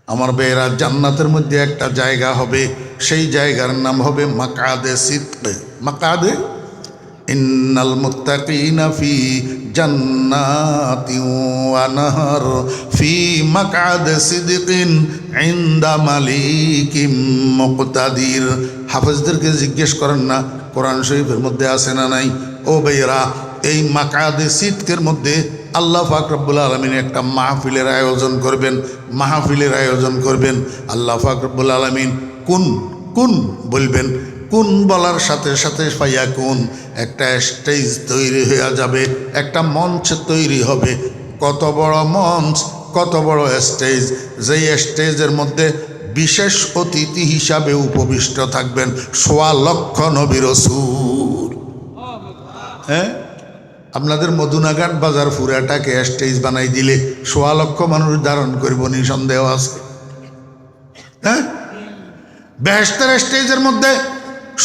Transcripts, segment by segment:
আমার বেয়েরা, জান্নাতের মধ্যে একটা জায়গা হবে, সেই জায়গার নাম হবে মাকাদে সিদক। মাকাদে, ইন্নাল মুত্তাকিনা ফি জান্নাতিন ওয়া নাহার ফি মাকাদে সিদকিন ইনদা মালিকিম মুকতাদির। হাফেজদেরকে জিজ্ঞেস করেন না কোরআন শরীফের মধ্যে আছে না নাই? ও বেয়েরা, এই মাকাদে সিদকের মধ্যে আল্লাহ পাক রব্বুল আলামিন একটা মাহফিলের আয়োজন করবেন। মাহফিলের আয়োজন করবেন আল্লাহ পাক রব্বুল আলামিন। কোন কোন বলবেন, কোন বলার সাথে সাথে ফাইয়া কোন, একটা স্টেজ তৈরি হয়ে যাবে, একটা মঞ্চ তৈরি হবে। কত বড় মঞ্চ, কত বড় স্টেজ! যেই স্টেজের মধ্যে বিশেষ অতিথি হিসাবে উপবিষ্ট থাকবেন ১.৫ লক্ষ নবী রাসূল। হ্যাঁ, আপনাদের মদুনাঘাট বাজার পুরাটাকে স্টেজ বানাই দিলে ১.৫ লক্ষ মানুষ ধারণ করব, নিঃসন্দেহ আছে। হ্যাঁ, বেহেশতের স্টেজের মধ্যে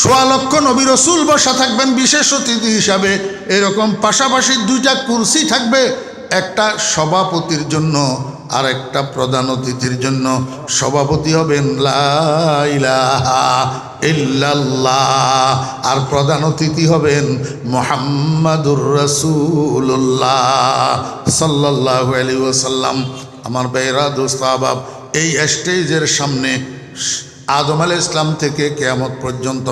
১.৫ লক্ষ নবী রাসূল বসা থাকবেন বিশেষ অতিথি হিসাবে। এরকম পাশাপাশি ২টা কুরসি থাকবে, একটা সভাপতির জন্য আর একটা প্রধান অতিথির জন্য। সভাপতি হবেন লা ইলাহা ইল্লাল্লাহ, আর প্রধান অতিথি হবেন মুহাম্মাদুর রাসূলুল্লাহ সাল্লাল্লাহু আলাইহি ওয়াসাল্লাম। আমার ভাইরা, দোস্ত আহবাব, এই স্টেজের সামনে আদম আলাইহিস সালাম থেকে কিয়ামত পর্যন্ত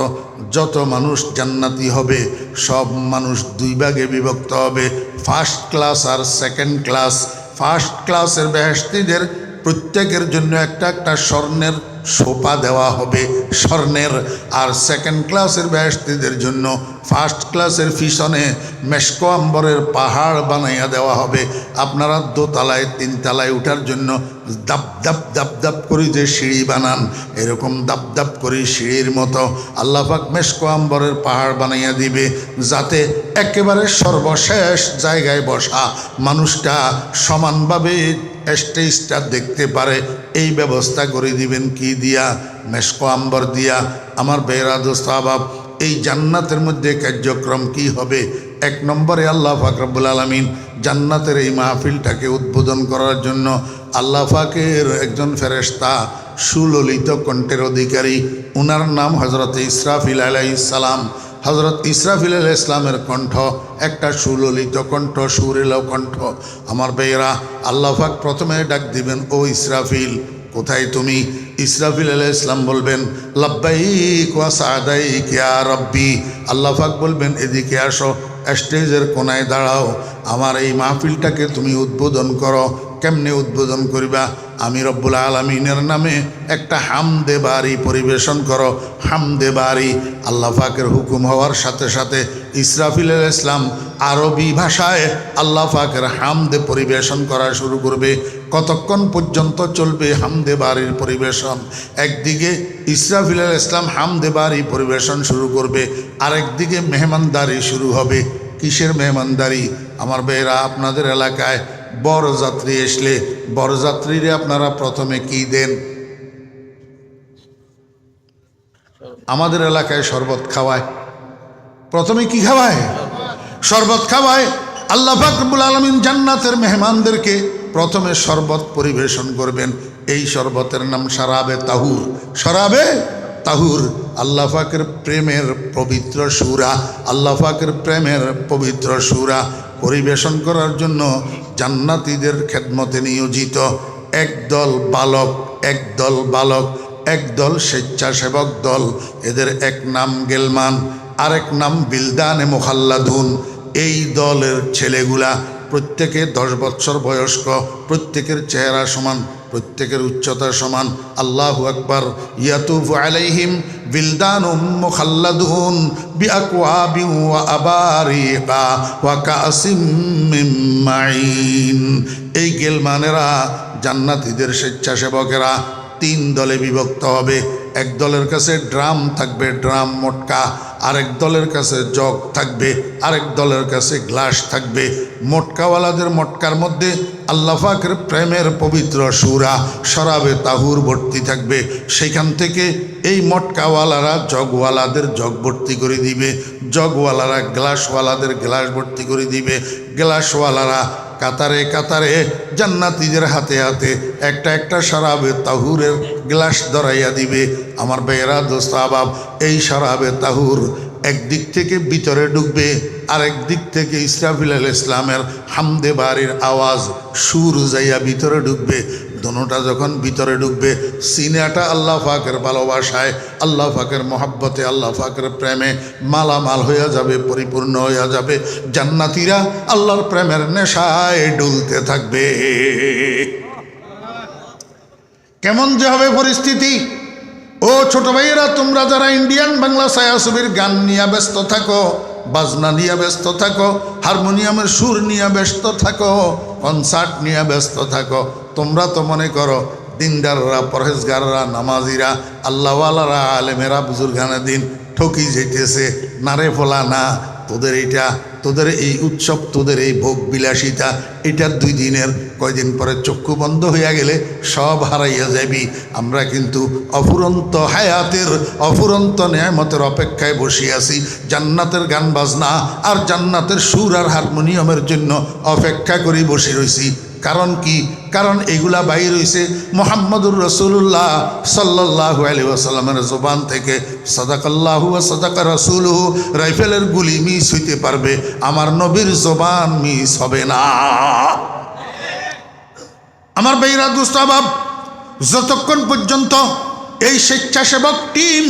যত মানুষ জান্নাতি হবে, সব মানুষ ২ ভাগে বিভক্ত হবে, ফার্স্ট ক্লাস আর সেকেন্ড ক্লাস। ফার্স্ট ক্লাসের বেহেশতীদের প্রত্যেকের জন্য একটা একটা স্বর্ণের সোপা দেওয়া হবে, স্বর্ণের। আর সেকেন্ড ক্লাসের বেহেশতীদের জন্য ফার্স্ট ক্লাসের পিছনে মেশক আম্বরের পাহাড় বানাইয়া দেওয়া হবে। আপনারা ২ তলায় ৩ তলায় উঠার জন্য দাপ দাপ দাপ দাপ করে যে সিঁড়ি বানান, এরকম দাপ দাপ করে সিঁড়ির মতো আল্লাহ পাক মেশক আম্বরের পাহাড় বানাইয়া দিবে, যাতে একেবারে সর্বশেষ জায়গায় বসা মানুষটা সমানভাবে স্টেজটা দেখতে পারে। এই ব্যবস্থা করে দিবেন কি দিয়া? মেশক আম্বর দিয়া। আমার বেরা দোস্ত আহবাব, এই জান্নাতের মধ্যে কার্যক্রম কি হবে? ১ নম্বরে আল্লাহ পাক রব্বুল আলামিন জান্নাতের এই মাহফিলটাকে উদ্বোধন করার জন্য আল্লাহ পাকের একজন ফেরেশতা, সুললিত কণ্ঠের অধিকারী, উনার নাম হযরত ইসরাফিল আলাইহিস সালাম। হযরত ইসরাফিল আলাইহিস সালামের কণ্ঠ একটা সুললিত কণ্ঠ, সুরেলা কণ্ঠ। আমার ভাইয়েরা, আল্লাহ পাক প্রথমে ডাক দিবেন, ও ইসরাফিল, কোথায় তুমি? ইসরাফিল আলাইহিস সালাম বলবেন, লাব্বাইক ওয়া সাদাইক ইয়া রাব্বি। আল্লাহ পাক বলবেন, এদিকে আসো, স্টেজের কোনায় দাঁড়াও, আমার এই মাহফিলটাকে তুমি উদ্বোধন করো। কেমনে উদ্বোধন করিবা? আমি রব্বুল আলামিনের নামে একটা হামদে বারি পরিবেশন করো। হামদে বারি। আল্লাহ পাকের হুকুম হওয়ার সাথে সাথে ইসরাফিল আলাইহিস সালাম আরবি ভাষায় আল্লাহ পাকের হামদে পরিবেশন করা শুরু করবে। কতক্ষণ পর্যন্ত চলবে হামদে বারির পরিবেশন? একদিকে ইসরাফিল আলাইহিস সালাম হামদে বারি পরিবেশন শুরু করবে, আরেকদিকে মেহমানদারি শুরু হবে। কিসের মেহমানদারি? আমার ভাইয়েরা, আপনাদের এলাকায় বরযাত্রী আসলে বরযাত্রীরে আপনারা প্রথমে কি দেন? আমাদের এলাকায় শরবত খাওয়ায়। প্রথমে কি খাওয়ায়? শরবত খাওয়ায়। আল্লাহ পাক রব্বুল আলামিন জান্নাতের মেহমানদেরকে প্রথমে শরবত পরিবেশন করবেন। এই শরবতের নাম শরাবে তাহুর। শরাবে তাহুর, আল্লাহ পাকের প্রেমের পবিত্র সূরা, আল্লাহ পাকের প্রেমের পবিত্র সূরা পরিবেশন করার জন্য জান্নাতীদের খেদমতে নিয়োজিত একদল বালক, একদল বালক, একদল স্বেচ্ছাসেবক দল। এদের এক নাম গেলমান, আরেক নাম বিলদানে মুখাল্লাদুন। এই দলের ছেলেগুলা প্রত্যেকে 10 বৎসর বয়স্ক, প্রত্যেকের চেহারা সমান, প্রত্যেকের উচ্চতা সমান। আল্লাহু আকবার। ইয়াতুফু আলাইহিম বিলদানুম মুখাল্লাদুন বিআকওয়াবিন ওয়া আবারিকা ওয়া কাসিম মিন মাইন। এই গেলমানেরা, জান্নাতীদের স্বেচ্ছাসেবকেরা 3 দলে বিভক্ত হবে। এক দলের কাছে ড্রাম থাকবে, ড্রাম মটকা। আরেক দলের কাছে জগ থাকবে, আরেক দলের কাছে গ্লাস থাকবে। মটকাওয়ালাদের মটকার মধ্যে আল্লাহ পাকের প্রেমের পবিত্র সূরা শরাবে তাহুর ভর্তি থাকবে। সেখান থেকে এই মটকাওয়ালারা জগওয়ালাদের জগ ভর্তি করে দিবে, জগওয়ালারা গ্লাসওয়ালাদের গ্লাস ভর্তি করে দিবে, গ্লাসওয়ালারা কাতারে কাতারে জান্নাতীদের হাতে হাতে একটা একটা শরাবে তাহুরের গ্লাস ধরাইয়া দিবে। আমার ভাইয়েরা, দোস্ত আহবাব, এই শরাবে তাহুর একদিক থেকে ভিতরে ঢুকবে, আরেক দিক থেকে ইসরাফিল আলাইহিস ইসলামের হামদে বাড়ির আওয়াজ সুর যাইয়া ভিতরে ঢুকবে। দোনোটা যখন ভিতরে ঢুকবে, সিনাটা আল্লাহ পাকের ভালোবাসায়, আল্লাহ পাকের মহাব্বতে, আল্লাহ পাকের প্রেমে মালামাল হইয়া যাবে, পরিপূর্ণ হইয়া যাবে। জান্নাতীরা আল্লাহর প্রেমের নেশায় ডুলতে থাকবে। কেমন যে হবে পরিস্থিতি! ও ছোট ভাইয়েরা, তোমরা যারা ইন্ডিয়ান বাংলা ছায়াছবির গান নিয়ে ব্যস্ত থাকো, বাজনা নিয়ে ব্যস্ত থাকো, হারমোনিয়ামের সুর নিয়ে ব্যস্ত থাকো, কনসার্ট নিয়ে ব্যস্ত থাকো, তোমরা তো মনে করো দিনদাররা, পরহেজগাররা, নামাজিরা, আল্লাহওয়ালারা, আলেমেরা বুজুর্গানে দিন ঠকি যেতেছে। নারে ফলা না, তোদের এই উৎসব, তোদের এই ভোগ বিলাসিতা, এটা 2 দিনের, কয়দিন পরে চক্ষু বন্ধ হইয়া গেলে সব হারাইয়া যাবি। আমরা কিন্তু অফুরন্ত হায়াতের, অফুরন্ত নেয়ামতের অপেক্ষায় বসে আছি। জান্নাতের গান বাজনা আর জান্নাতের সুর আর হারমোনিয়ামের জন্য অপেক্ষা করে বসে রয়েছি। কারণ কি? কারণ এগুলা বাইর হইছে মুহাম্মদুর রাসূলুল্লাহ সাল্লাল্লাহু আলাইহি ওয়াসাল্লামের জবান থেকে। সাদাকাল্লাহু ওয়া সাদাকা রাসূলুহু। রাইফেলের গুলি মিস হইতে পারবে, আমার নবীর জবান মিস হবে না। আমার ভাইরা, দোস্ত আহবাব, যতক্ষণ পর্যন্ত এই স্বেচ্ছাসেবক টিম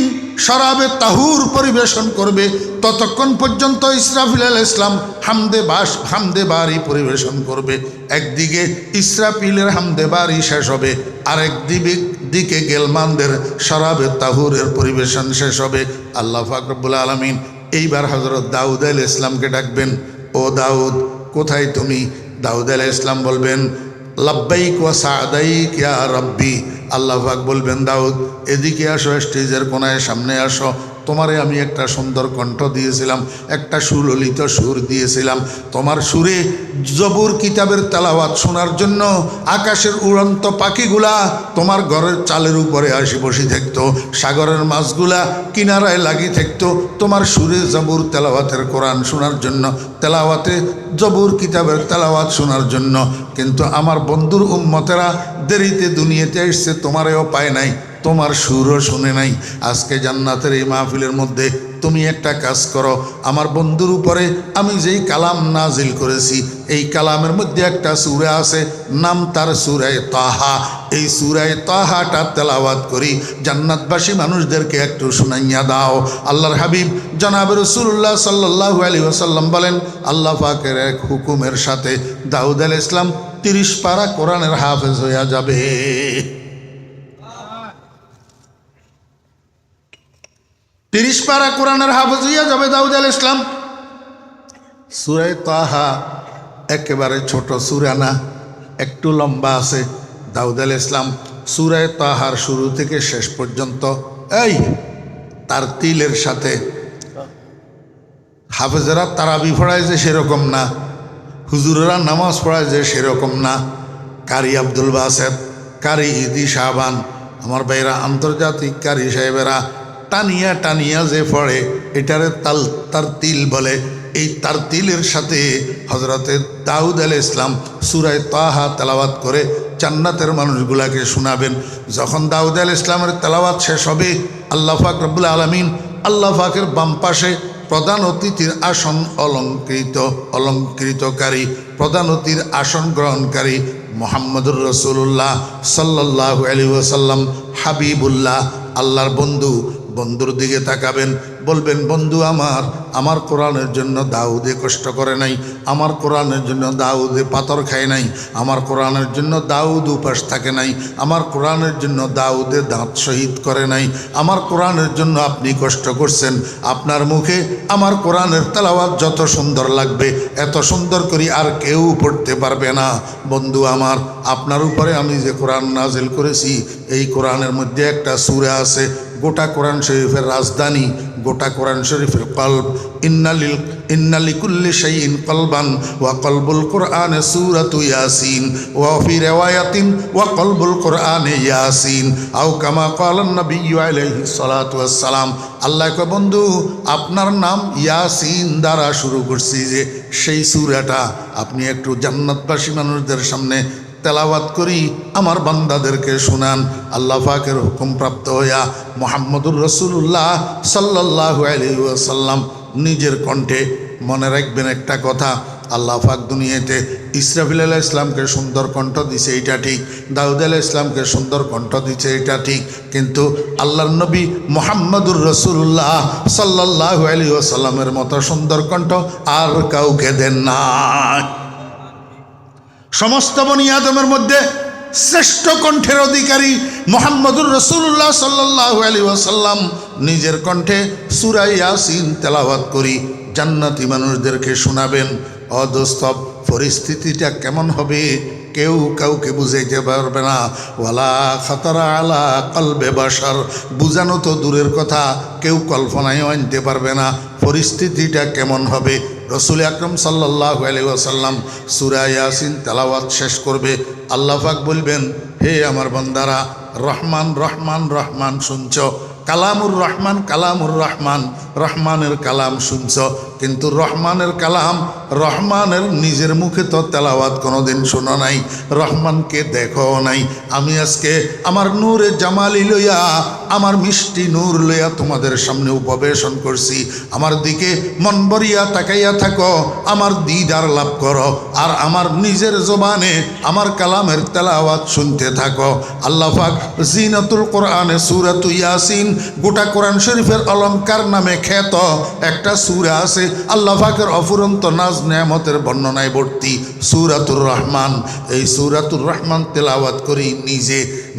শরাবে তাহুর পরিবেশন করবে, ততক্ষণ পর্যন্ত ইসরাফিল আলাইহিস ইসলাম হামদে বারি পরিবেশন করবে। একদিকে ইসরাফিলের হামদে বারি শেষ হবে, আরেক দিকে গেলমানদের শরাবে তাহুরের পরিবেশন শেষ হবে। আল্লাহ পাক রব্বুল আলামিন এইবার হযরত দাউদ আলাইহিস ইসলামকে ডাকবেন। ও দাউদ, কোথায় তুমি? দাউদ আলাইহিস ইসলাম বলবেন, লাব্বাইক ওয়া সাদাইক ইয়া রাব্বি। আল্লাহ পাক বলবেন, দাউদ এদিকে আসো, স্টেজের কোনায় সামনে আসো। তোমারে আমি একটা সুন্দর কণ্ঠ দিয়েছিলাম, একটা সুললিত সুর দিয়েছিলাম। তোমার সুরে জবুর কিতাবের তেলাওয়াত শোনার জন্য আকাশের উড়ন্ত পাখিগুলা তোমার ঘরের চালের উপরে আসি বসে থাকতো, সাগরের মাছগুলা কিনারায় লাগিয়ে থাকতো তোমার সুরে জবুর তেলাওয়াতের কোরআন শোনার জন্য, তেলাওয়াতে জবুর কিতাবের তেলাওয়াত শোনার জন্য। কিন্তু আমার বন্ধুর উম্মতেরা দেরিতে দুনিয়াতে এসছে, তোমারেও পায় নাই, তোমার সুরও শুনে নাই। আজকে জান্নাতের এই মাহফিলের মধ্যে তুমি একটা কাজ করো, আমার বন্ধুর উপরে আমি যেই কালাম নাজিল করেছি, এই কালামের মধ্যে একটা সূরা আছে, নাম তার সূরায়ে তাহা। এই সূরায়ে তাহাটা তেলাওয়াত করি, জান্নাতবাসী মানুষদেরকে একটু শুনাইয়া দাও। আল্লাহর হাবিব জনাব রাসূলুল্লাহ সাল্লাল্লাহু আলাইহি ওয়াসাল্লাম বলেন, আল্লাহ পাকের এক হুকুমের সাথে দাউদ আলাইহিস সালাম 30 পারা কোরআনের হাফেজ হইয়া যাবে। 30 পারা কোরআনের হাফেজ হইয়া যাবে দাউদ আলাইহিস সালাম। সূরা তাহা একেবারে ছোট সূরা না, একটু লম্বা আছে। দাউদ আলাইহিস সালাম সূরা তাহার শুরু থেকে শেষ পর্যন্ত এই তার তিলের সাথে, হাফেজেরা তারাবি পড়ায় যে সেরকম না, হুজুরেরা নামাজ পড়ায় যে সেরকম না, কারি আব্দুল বাসেত, কারি ইদি শাহবান, আমার ভাইরা আন্তর্জাতিক কারি সাহেবেরা টানিয়া টানিয়া যে পড়ে, এটারে তার তিল বলে। এই তার তিলের সাথে হজরতে দাউদ আলাইহিস সালাম সূরা তাহা তেলাওয়াত করে জান্নাতের মানুষগুলাকে শোনাবেন। যখন দাউদ আলাইহিস সালামের তেলাওয়াত শেষ হবে, আল্লাহ পাক রব্বুল আলামিন আল্লাহ পাকের বাম পাশে প্রধান অতিথির আসন অলঙ্কৃতকারী, প্রধান অতিথির আসন গ্রহণকারী মুহাম্মদুর রাসূলুল্লাহ সাল্লাল্লাহু আলাইহি ওয়াসাল্লাম হাবিবুল্লাহ, আল্লাহর বন্ধুর দিকে তাকাবেন, বলবেন, বন্ধু আমার কোরআনের জন্য দাউদে কষ্ট করে নাই, আমার কোরআনের জন্য দাউদে পাথর খায় নাই, আমার কোরআনের জন্য দাউদ উপাস থাকে নাই, আমার কোরআনের জন্য দাউদে দাঁত শহীদ করে নাই, আমার কোরআনের জন্য আপনি কষ্ট করছেন। আপনার মুখে আমার কোরআনের তেলাওয়াত যত সুন্দর লাগবে, এত সুন্দর করে আর কেউ পড়তে পারবে না। বন্ধু আমার, আপনার উপরে আমি যে কোরআন নাজিল করেছি, এই কোরআনের মধ্যে একটা সূরা আছে, গোটা কোরআন শরীফের রাজধানী, গোটা কোরআন শরীফের কলব। ইন্না লিকুল্লি শাইইন কলবান ওয়া কলবুল কোরআনে সূরাতু ইয়াসিন ওয়া ফি রিওয়ায়াতিন ওয়া কলবুল কোরআনে ইয়াসিন আও কামা ক্বালান নবিয়্যু আলাইহিস সালাতু ওয়াস সালাম। আল্লাহ কয়, বন্ধু আপনার নাম ইয়াসিন দ্বারা শুরু করছি, যে সেই সূরাটা আপনি একটু জান্নাতবাসী মানুষদের সামনে তেলাওয়াত করি আমার বান্দাদেরকে শোনান। আল্লাহ পাকের হুকুম প্রাপ্ত হইয়া মুহাম্মদুর রাসূলুল্লাহ সাল্লাল্লাহু আলাইহি ওয়াসাল্লাম নিজের কণ্ঠে, মনে রাখবেন একটা কথা, আল্লাহ পাক দুনিয়াতে ইসরাফিল আলাইহিস ইসলামকে সুন্দর কণ্ঠ দিছে, এটা ঠিক। দাউদ আলাইহিস ইসলামকে সুন্দর কণ্ঠ দিছে, এটা ঠিক। কিন্তু আল্লাহর নবী মুহাম্মদুর রাসূলুল্লাহ সাল্লাল্লাহু আলাইহি ওয়াসাল্লামের মতো সুন্দর কণ্ঠ আর কাউকে দেন না। সমস্ত বনি আদমের মধ্যে শ্রেষ্ঠ কণ্ঠের অধিকারী মুহাম্মদুর রাসূলুল্লাহ সাল্লাল্লাহু আলাইহি ওয়াসাল্লাম নিজের কণ্ঠে সূরা ইয়াসিন তেলাওয়াত করি জান্নাতি মানুষদেরকে শোনাবেন। দোস্ত, পরিস্থিতিটা কেমন হবে কেউ কাউকে বুঝাইতে পারবে না। ওয়ালা খাতারা আলা কলবে বাশার, বুঝানো তো দূরের কথা, কেউ কল্পনায়ও আনতে পারবে না পরিস্থিতিটা কেমন হবে। রসুল আকরম সাল্লাল্লাহু আলাইহি ওয়াসাল্লাম সূরা ইয়াসিন তেলাওয়াত শেষ করবে, আল্লাহ পাক বলবেন, হে আমার বান্দারা, রহমান রহমান রহমান শুনছ, কালামুর রহমান কালামুর রহমান, রহমানের কালাম শুনছ, কিন্তু রহমানের কালাম রহমানের নিজের মুখে তো তেলাওয়াত কোনোদিন শোনো নাই, রহমানকে দেখো নাই। আমি আজকে আমার নূরে জামালি লইয়া, আমার মিষ্টি নূর লইয়া তোমাদের সামনে উপবেশন করছি। আমার দিকে মন ভরিয়া তাকাইয়া থাকো, আমার দিদার লাভ করো, আর আমার নিজের জবানে আমার কালামের তেলাওয়াত শুনতে থাকো। আল্লাহ পাক জিনাতুল কোরআনে সূরাতু ইয়াসিন, গোটা কোরআন শরীফের অলংকার নামে খ্যাত একটা সূরা আছে, আল্লাহ পাকের অফুরন্ত নাজ নেয়ামতের বর্ণনায় ভর্তি, সূরাতুর রহমান। এই সূরাতুর রহমান তেলাওয়াত করি,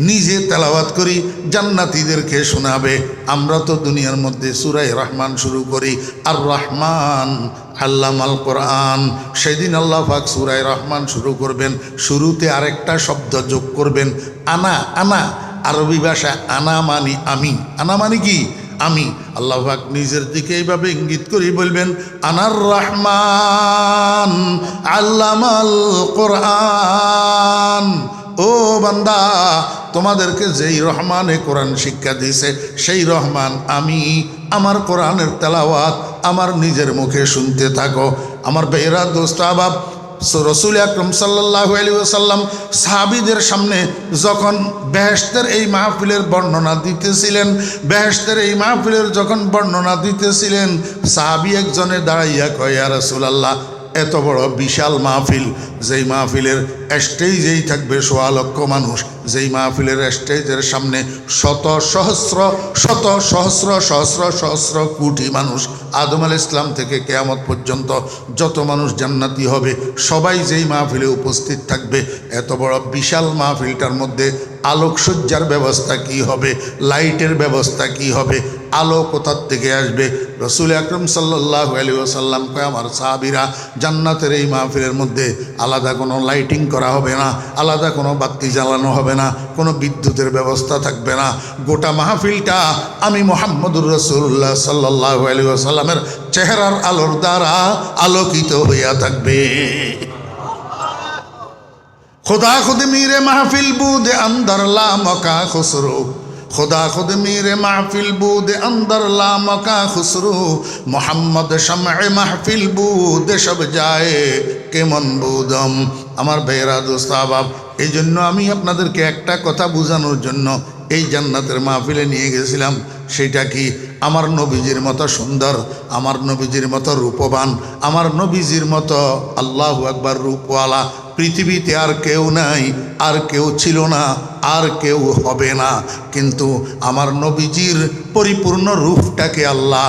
নিজে তেলাওয়াত করি, জান্নাতীদেরকে শোনাবে। আমরা তো দুনিয়ার মধ্যে সূরা রহমান শুরু করি, আর রহমান আল্লামাল কোরআন। সেদিন আল্লাহ পাক সূরা রহমান শুরু করবেন, শুরুতে আরেকটা শব্দ যোগ করবেন, আনা। আনা আরবি ভাষা আনা মানি আমি, আনা মানি কি আমি। আল্লাহ পাক নিজের দিকে এইভাবে ইঙ্গিত করি বলবেন, আনার রহমান আল্লামাল কোরআন। ও বান্দা, তোমাদেরকে যেই রহমানে কোরআন শিক্ষা দিয়েছে সেই রহমান আমি। আমার কোরআনের তেলাওয়াত আমার নিজের মুখে শুনতে থাকো। আমার ভাইয়েরা, দোস্ত, আহবাব, রসুল আকরম সাল্লাল্লাহু আলাইহি ওয়াসাল্লাম সাহাবীদের সামনে যখন বেহেশতের এই মাহফিলের বর্ণনা দিতেছিলেন, বেহেশতের এই মাহফিলের যখন বর্ণনা দিতেছিলেন, সাহাবী একজনে দাঁড়াইয়া কয়, ইয়া রাসূলুল্লাহ, এত বড় বিশাল মাহফিল, যেই মাহফিলের স্টেজেই থাকবে ১৬ লক্ষ মানুষ, যেই মাহফিলের স্টেজের সামনে শত সহস্র শত সহস্র সহস্র সহস্র কোটি মানুষ, আদম আলাইহিস সালাম থেকে কিয়ামত পর্যন্ত যত মানুষ জান্নাতি হবে সবাই যেই মাহফিলে উপস্থিত থাকবে, এত বড় বিশাল মাহফিলটার মধ্যে আলোকসজ্জার ব্যবস্থা কি হবে, লাইটের ব্যবস্থা কি হবে, আলো কোথার থেকে আসবে? রসুল আকরম সাল্লাল্লাহু আলাইহি ওয়াসাল্লাম কয়, আমার সাহাবীরা, জান্নাতের এই মাহফিলের মধ্যে আলাদা কোনো লাইটিং করা হবে না, আলাদা কোনো বাতি জ্বালানো হবে না, কোনো বিদ্যুতের ব্যবস্থা থাকবে না। গোটা মাহফিলটা আমি মুহাম্মদুর রাসূলুল্লাহ সাল্লাল্লাহু আলাইহি ওয়াসাল্লামের চেহারার আলোর দ্বারা আলোকিত হইয়া থাকবে। खुदा खुद मीरे महफिल बूद अंदर ला मका खुसरो, खुदा खुद मीरे महफिल बूद अंदर ला मका खुसरो, मोहम्मद शम्ए महफिल बूद सब जाए केमन बुदम। আমার ভাইয়েরা, দোস্ত, আহবাব, এই জন্য আমি আপনাদেরকে একটা কথা বোঝানোর জন্য এই জান্নাতের মাহফিলে নিয়ে গেছিলাম। সেটা কি? আমার নবীজির মতো সুন্দর, আমার নবীজির মতো রূপবান, আমার নবীজির মতো আল্লাহু আকবার রূপওয়ালা পৃথিবীতে আর কেউ নাই, আর কেউ ছিল না, আর কেউ হবে না। কিন্তু আমার নবীজির পরিপূর্ণ রূপটাকে আল্লাহ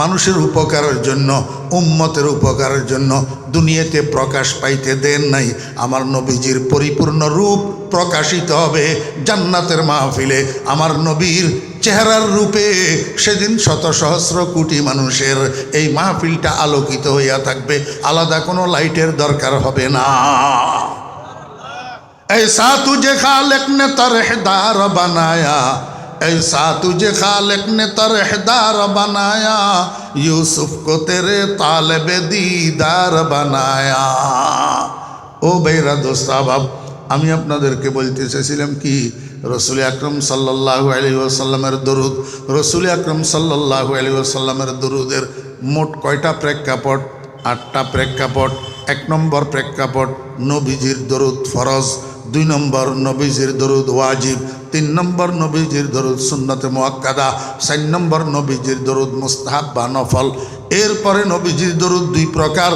মানুষের উপকারের জন্য, উম্মতের উপকারের জন্য দুনিয়াতে প্রকাশ পাইতে দেন নাই। আমার নবীজির পরিপূর্ণ রূপ প্রকাশিত হবে জান্নাতের মাহফিলে। আমার নবীর চেহারার রূপে সেদিন শত সহস্র কোটি মানুষের এই মাহফিলটা আলোকিত হইয়া থাকবে, আলাদা কোনো লাইটের দরকার হবে না। ऐसा तुझे खालिक ने तरहदार बनाया, ऐसा तुझे खालिक ने तरहदार बनाया, यूसुफ को तेरे तालिबे दीदार बनाया। ও ভাইরা দোস্ত আহবাব, আমি আপনাদেরকে বলতে চাইছিলাম কি, রসুল আকরম সাল্লাল্লাহু আলাইহি ওয়াসাল্লামের দরুদ, রসুল আকরম সাল্লাল্লাহু আলাইহি ওয়াসাল্লামের দরুদের মোট কয়টা প্রেক্ষাপট? 8টা প্রেক্ষাপট। 1 নম্বর প্রেক্ষাপট, নবীজির দরুদ ফরজ। 2 নম্বর, নবীজির দরুদ ওয়াজিব। 3 নম্বর, নবীজির দরুদ সুন্নতে মুআক্কাদা। 4 নম্বর, নবীজির দরুদ মুস্তাহাব বা নফল। এরপরে নবীজির দরুদ 2 প্রকার,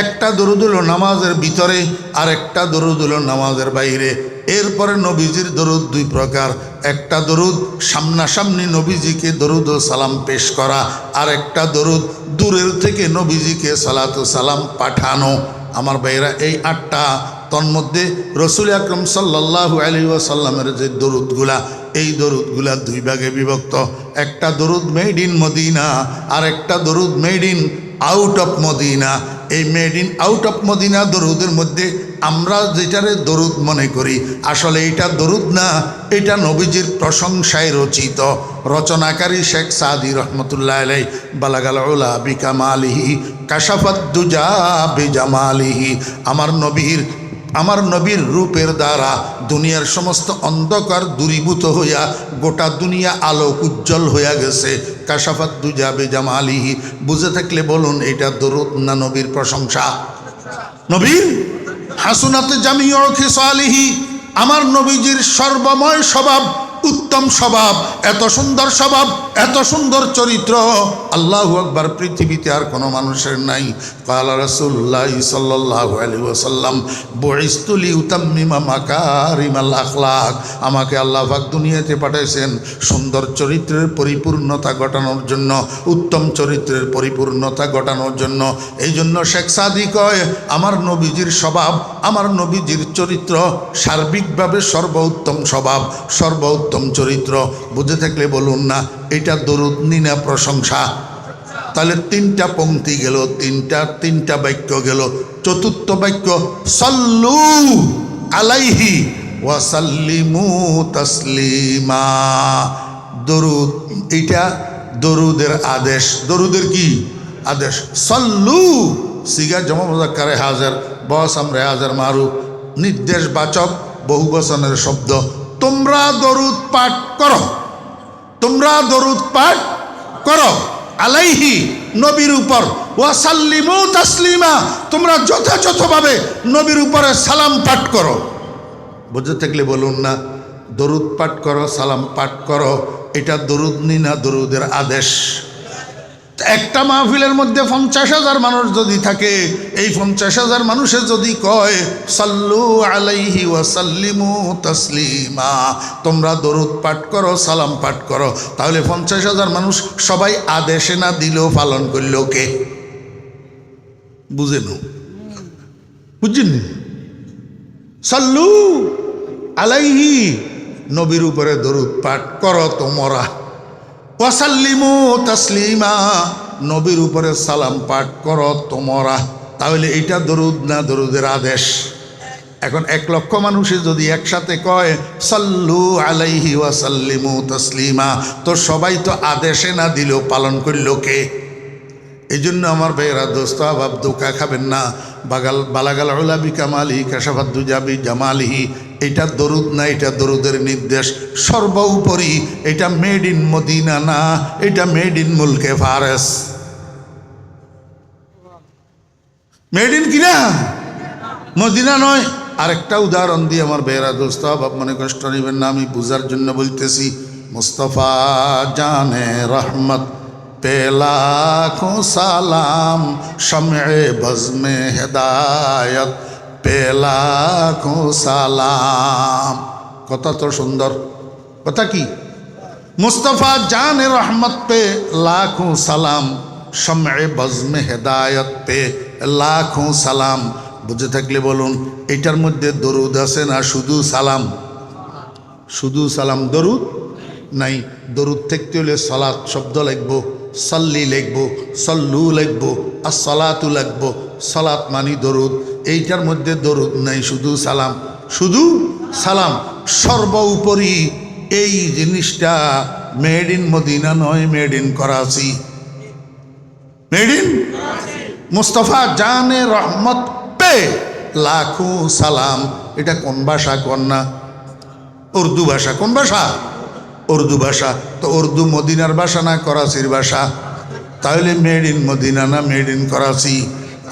একটা দরুদ হলো নামাজের ভিতরে, আর একটা দরুদ হলো নামাজের বাইরে। এরপরে নবীজির দরুদ 2 প্রকার, একটা দরুদ সামনাসামনি নবীজিকে দরুদ ও সালাম পেশ করা, আর একটা দরুদ দূরের থেকে নবীজিকে সালাত ও সালাম পাঠানো। আমার ভাইরা, এই 8টা, তন্মধ্যে রসুল আকরম সাল্লাল্লাহু আলাইহি ওয়াসাল্লামের যে দরুদগুলা, এই দরুদগুলা 2 ভাগে বিভক্ত। একটা দরুদ মেড ইন মদিনা, আর একটা দরুদ made in out of Medina. এই made in out of Medina দরুদের মধ্যে আমরা যেটারে দরুদ মনে করি, আসলে এটা দরুদ না, এটা নবীজির প্রশংসায় রচিত। রচনাকারী শেখ সাদি রহমতুল্লাহ আলাইহি, বালাগাল উলা বিকামালিহি কাশাফাত দুজা বিজামালিহি। আমার নবীর রূপের দ্বারা দুনিয়ার সমস্ত অন্ধকার দূরীভূত হইয়া গোটা দুনিয়া আলোক উজ্জ্বল হইয়া গেছে। কাশাফাত দুজা বিজামালিহি। বুঝে থাকলে বলুন, এটা দরুদ না নবীর প্রশংসা? নবীর হাসুনাতে জামিউ খিসালিহি, আমার নবীজির সর্বময় স্বভাব, উত্তম স্বভাব, এত সুন্দর স্বভাব, এত সুন্দর চরিত্র, আল্লাহু আকবার, পৃথিবীতে আর কোনো মানুষের নাই। ক্বালা রাসূলুল্লাহ সাল্লাল্লাহু আলাইহি ওয়াসাল্লাম বুইসতু লিউতাম্মিমা মাকারিমাল আখলাক। আমাকে আল্লাহ পাক দুনিয়াতে পাঠাইছেন সুন্দর চরিত্রের পরিপূর্ণতা ঘটানোর জন্য, উত্তম চরিত্রের পরিপূর্ণতা ঘটানোর জন্য। এই জন্য শেখ সাদি কয়, আমার নবীজির স্বভাব, আমার নবীজির চরিত্র সার্বিকভাবে সর্বোত্তম স্বভাব, সর্বোত্তম চরিত্র। বুঝে থাকলে বলুন না, এটা দরুদ না প্রশংসা? তাহলে 3টা পংক্তি গেল, তিনটা বাক্য গেল। চতুর্থ বাক্য, সাল্লু আলাইহি ওয়া সাল্লিমু তাসলিমা। দরুদ, এটা দরুদের আদেশ। দরুদের কি আদেশ? সাল্লু সিগা জমা মুযাক্কারে হাজির, বস আমরা হাজির মারুফ, নির্দেশবাচক বহুবচনের শব্দ। তোমরা দরুদ পাঠ করো, তোমরা দরুদ পাঠ করো, আলাইহি নবীর উপর, ওয়া সাল্লিমু তাসলিমা, তোমরা যথাযথভাবে নবীর উপরে সালাম পাঠ করো। বুঝতে থাকলে বলুন না, দরুদ পাঠ করো, সালাম পাঠ করো, এটা দরুদ না দরুদের আদেশ? একটা মাহফিলের মধ্যে 50,000 মানুষ যদি থাকে, এই 50,000 মানুষে যদি কয় সাল্লু আলাইহি ওয়া সাল্লিমু তাসলিমা, তোমরা দরুদ পাঠ করো, সালাম পাঠ করো, তাহলে 50,000 মানুষ সবাই আদেশে না দিলেও পালন করল কে? বুঝেন? বুঝছেন? সাল্লু আলাইহি, নবীর উপরে দরুদ পাঠ করো তোমরা, ওয়াসাল্লিমু তাসলিমা, নবীর উপরে সালাম পাঠ করো তোমরা। তাহলে এটা দরুদ না দরুদের আদেশ? এখন 1 লক্ষ মানুষে যদি একসাথে কয় সাল্লু আলাইহি ওয়া সাল্লিমু তাসলিমা, তো সবাই তো আদেশে না দিলেও পালন করল কে? এই জন্য আমার ভাইয়েরা, দোস্ত আহবাব, ধোঁকা খাবেন না। বালাগাল উলা বিকামালিহি কাশাফাত দুজা বিজামালিহি, এটা দরুদ না, এটা দরুদের নির্দেশ। সর্বোপরি এটা মেড ইন মদিনা না, এটা মেড ইন মুলকে ফারেস। মেড ইন কিনা? মদিনা নয়। আরেকটা উদাহরণ দিয়ে আমার ভাইয়েরা, দোস্ত আহবাব, মনে কষ্ট নেবেন না, আমি বুঝার জন্য বলতেছি। মুস্তাফা জানে রহমত पे लाखों सलाम, शम्ए बज़्म हिदायत पे लाखों सलाम। कथा तो सुंदर, कथा की? मुस्तफ़ा जान रहमत पे लाखों सलाम, शम्ए बज़्म हिदायत पे लाखों सलाम। বুঝে থাকলে বলুন, এটার মধ্যে দরুদ আছে না শুধু সালাম? শুধু সালাম, দরুদ নাই। দরুদ থাকতে হলে সালাত শব্দ লাগবো, সাল্লি লাগবো, সল্লু লাগবো, আর সলাতু লাগবো। সলাত মানি দরুদ। এইটার মধ্যে দরুদ নাই, শুধু সালাম, শুধু সালাম। সর্বোপরি এই জিনিসটা মেড ইন মদিনা নয়, made in Karachi, made in Mustafa জানে রহমত পে লাখো সালাম। এটা কোন ভাষা কোন না? উর্দু ভাষা। কোন ভাষা? উর্দু ভাষা। তো উর্দু মদিনার ভাষা না করাচির ভাষা? তাহলে মেড ইন মদিনা না মেড ইন করাচি?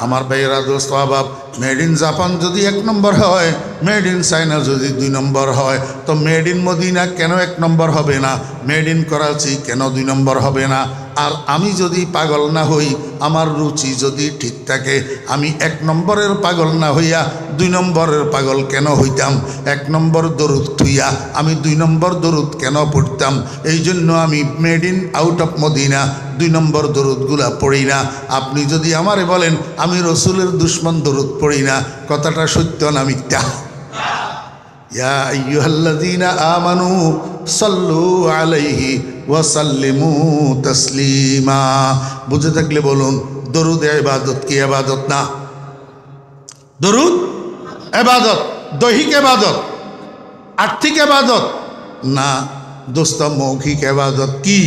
আমার ভাইয়েরা, দোস্ত আহবাব, মেড ইন জাপান যদি 1 নম্বর হয়, মেড ইন চায়না যদি 2 নম্বর হয়, তো মেড ইন মদিনা কেন 1 নম্বর হবে না? মেড ইন করাচি কেন 2 নম্বর হবে না? আর আমি যদি পাগল না হই, আমার রুচি যদি ঠিক থাকে, আমি 1 নম্বরের পাগল না হইয়া 2 নম্বরের পাগল কেন হইতাম? 1 নম্বর দরুদ থুইয়া আমি 2 নম্বর দরুদ কেন পড়তাম? এই জন্য আমি made in out of Medina 2 number দরুদগুলা পড়ি না। আপনি যদি আমারে বলেন আমি রসুলের দুশ্মন দরুদ পড়ি না, কথাটা সত্য না মিথ্যা? ইয়া আইয়ুহাল্লাযীনা আমানু সাল্লু আলাইহি ওয়া সাল্লিমু তাসলিমা। বুঝে থাকলে বলুন, দরুদ ইবাদত কি ইবাদত না? দরুদ ইবাদত, দৈহিক ইবাদত, আর্থিক ইবাদত না দোস্ত, মৌখিক ইবাদত। কি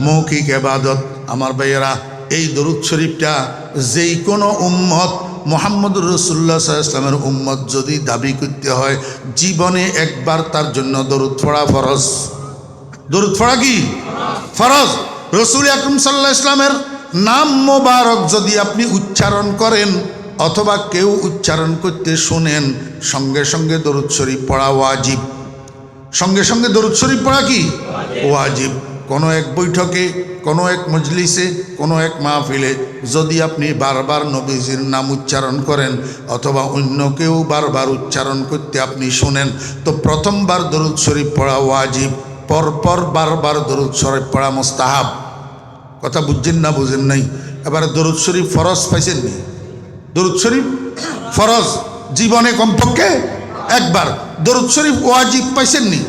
মৌখিক ইবাদত? আমার ভাইয়েরা, এই দরুদ শরীফটা যেই কোনো উম্মত মুহাম্মদুর রাসূলুল্লাহ সাল্লাল্লাহু আলাইহি ওয়াসাল্লামের উম্মত যদি দাবি করতে হয়, জীবনে একবার তার জন্য দরুদ পড়া ফরজ। দরুদ পড়া কি ফরজ? রাসূল আকরাম সাল্লাল্লাহু আলাইহি ওয়াসাল্লামের নাম মোবারক যদি আপনি উচ্চারণ করেন অথবা কেউ উচ্চারণ করতে শুনেন, সঙ্গে সঙ্গে দরুদ শরীফ পড়া ওয়াজিব। সঙ্গে সঙ্গে দরুদ শরীফ পড়া কি ওয়াজিব। কোনো এক বৈঠকে, কোনো এক মজলিসে, কোনো এক মাহফিলে যদি আপনি বারবার নবীজির নাম উচ্চারণ করেন অথবা অন্য কেউ বারবার উচ্চারণ করতে আপনি শুনেন, তো প্রথমবার দরুদ শরীফ পড়া ওয়াজিব, পরপর বারবার দরুদ শরীফ পড়া মুস্তাহাব। কথা বুঝছেন না বুঝেন নাই? এবারে দরুদ শরীফ ফরজ পাইছেন নি? দরুদ শরীফ ফরজ, জীবনে কমপক্ষে একবার। দরুদ শরীফ ওয়াজিব পাইছেন নি?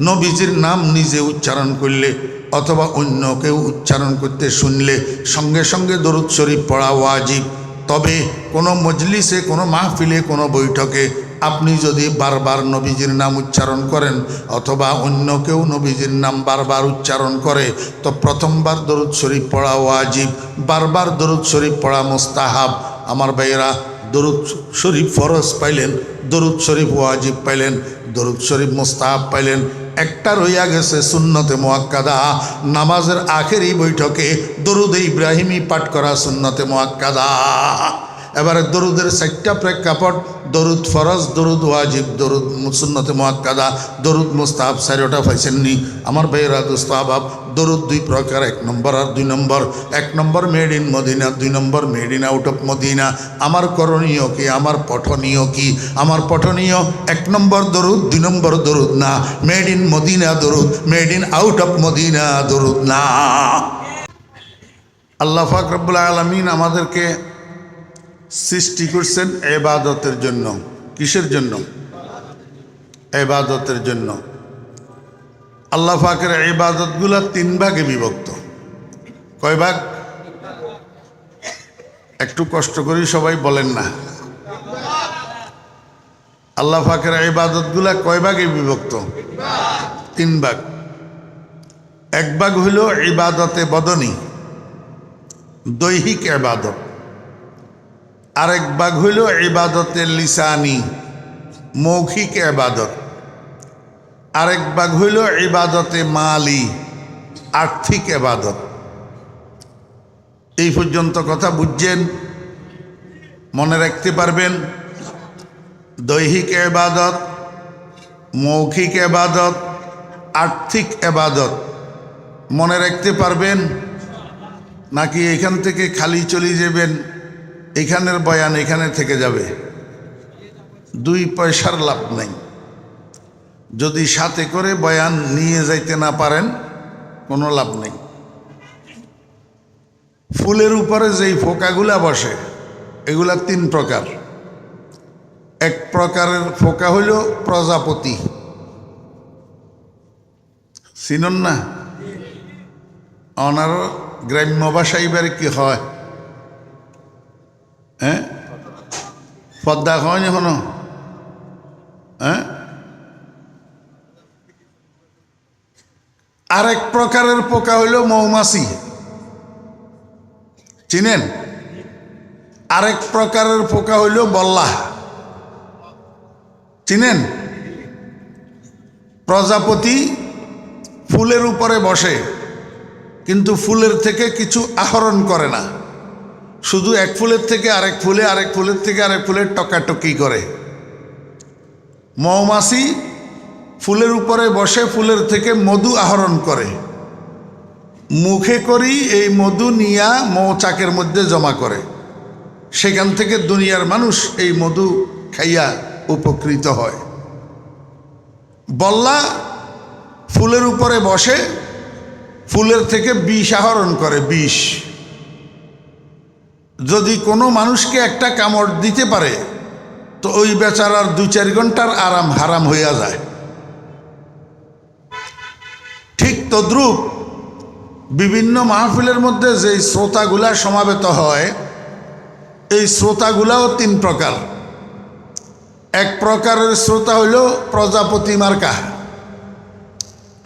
নবীজির নাম নিজে উচ্চারণ করলে অথবা অন্য কেউ উচ্চারণ করতে শুনলে সঙ্গে সঙ্গে দরুদ শরীফ পড়া ওয়াজিব। তবে কোনো মজলিসে, কোনো মাহফিলে, কোনো বৈঠকে আপনি যদি বারবার নবীজির নাম উচ্চারণ করেন অথবা অন্য কেউ নবীজির নাম বারবার উচ্চারণ করে, তো প্রথমবার দরুদ শরীফ পড়া ওয়াজিব, বারবার দরুদ শরীফ পড়া মুস্তাহাব। আমার ভাইয়েরা, দরুদ শরীফ ফরজ পাইলেন, দরুদ শরীফ ওয়াজিব পাইলেন, দরুদ শরীফ মুস্তাহাব পাইলেন, একটা রইয়া গেছে সুন্নতে মুআক্কাদা। নামাজের আখেরি বৈঠকে দরুদ ইব্রাহিমী পাঠ করা সুন্নতে মুআক্কাদা। এবারে দরুদের 4টা প্রেক্ষাপট: দরুদ ফরজ, দরুদ ওয়াজিব, দরুদ সুন্নতে মুআক্কাদা, দরুদ মুস্তাহাব। 4টা পাইছেননি আমার ভাইয়েরা, দোস্ত আহবাব। দরুদ 2 প্রকার, 1 নম্বর আর 2 নম্বর। 1 নম্বর মেড ইন মদিনা, 2 নম্বর made in out of Medina. আমার করণীয় কি? আমার পঠনীয় কি? আমার পঠনীয় 1 নম্বর দরুদ, 2 নম্বর দরুদ না। মেড ইন মদিনা দরুদ, made in out of Medina দরুদ না। আল্লাহ পাক রব্বুল আলামিন আমাদেরকে সৃষ্টি করছেন ইবাদতের জন্য। কিসের জন্য? ইবাদতের জন্য। আল্লাহ পাকের ইবাদতগুলো 3 ভাগে বিভক্ত। কয় ভাগ? একটু কষ্ট করি সবাই বলেন না। আল্লাহ পাকের ইবাদতগুলো কয় ভাগে বিভক্ত? 3 ভাগ। 1 ভাগ হইল ইবাদতে বদনী, দৈহিক ইবাদত। আরেক ভাগ হইল ইবাদতে লিসানি, মৌখিক ইবাদত। আরেক ভাগ হইল ইবাদতে মালি, আর্থিক ইবাদত। এই পর্যন্ত কথা বুঝছেন? মনে রাখতে পারবেন? দৈহিক ইবাদত, মৌখিক ইবাদত, আর্থিক ইবাদত মনে রাখতে পারবেন? নাকি এখান থেকে খালি চলে যাবেন, এখানের বয়ান এখানে থেকে যাবে? 2 পয়সার লাভ নেই। যদি সাথে করে বয়ান নিয়ে যাইতে না পারেন, কোনো লাভ নেই। ফুলের উপরে যেই ফোকাগুলা বসে, এগুলা 3 প্রকার। 1 প্রকারের ফোকা হইল প্রজাপতি, চিনন না? ওনার গ্রাম্য ভাষায় এবারে কি হয়? হ্যাঁ, পদ্মা হয় এখনো? হ্যাঁ, আরেক প্রকারের পোকা হইল মৌমাছি, চিনেন? আরেক প্রকারের পোকা হইল বল্লাহ, চিনেন? প্রজাপতি ফুলের উপরে বসে, কিন্তু ফুলের থেকে কিছু আহরণ করে না, শুধু এক ফুলের থেকে আরেক ফুলে, আরেক ফুলের থেকে আরেক ফুলের টকাটকি করে। মৌমাছি ফুলের উপরে বসে ফুলের থেকে মধু আহরণ করে, মুখে করি এই মধু নিয়া মৌচাকের মধ্যে জমা করে, সেখান থেকে দুনিয়ার মানুষ এই মধু খাইয়া উপকৃত হয়। বল্লা ফুলের উপরে বসে ফুলের থেকে বিষ আহরণ করে, বিষ। যদি কোনো মানুষকে একটা কামড় দিতে পারে তো ওই বেচারার 2-4 ঘন্টার আরাম হারাম হইয়া যায়। ঠিক তদ্রূপ বিভিন্ন মাহফিলের মধ্যে যে শ্রোতাগুলা সমাবেত হয়, এই শ্রোতাগুলাও 3 প্রকার। এক প্রকারের শ্রোতা হইল প্রজাপতি মার্কা,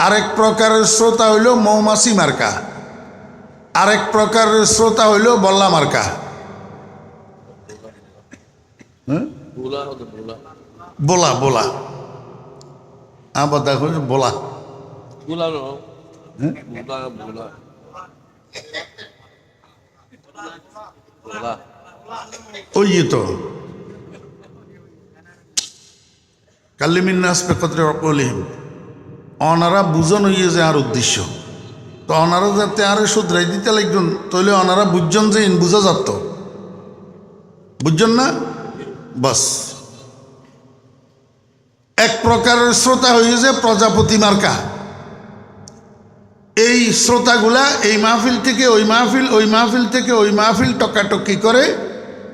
আরেক প্রকারের শ্রোতা হইল মৌমাছি মার্কা, আরেক প্রকারের শ্রোতা হইল বল্লা মার্কা। বোলা বোলা আবার দেখো বোলা, ওই তো কাল্লিমিন্নাস বেকদরে অকলিহিম, অনারা বুঝন হইয়ে যে আর উদ্দেশ্য, তো অনারা যাতে আরে শুধরাই দিতে লাগবেন, তাহলে অনারা বুঝছেন যে ইন বুঝা যাত, বুঝছেন না? বাস। এক প্রকারের শ্রোতা হয়ে যে প্রজাপতি মার্কা, এই শ্রোতাগুলা এই মাহফিল থেকে ওই মাহফিল, ওই মাহফিল থেকে ওই মাহফিল টকাটকি করে,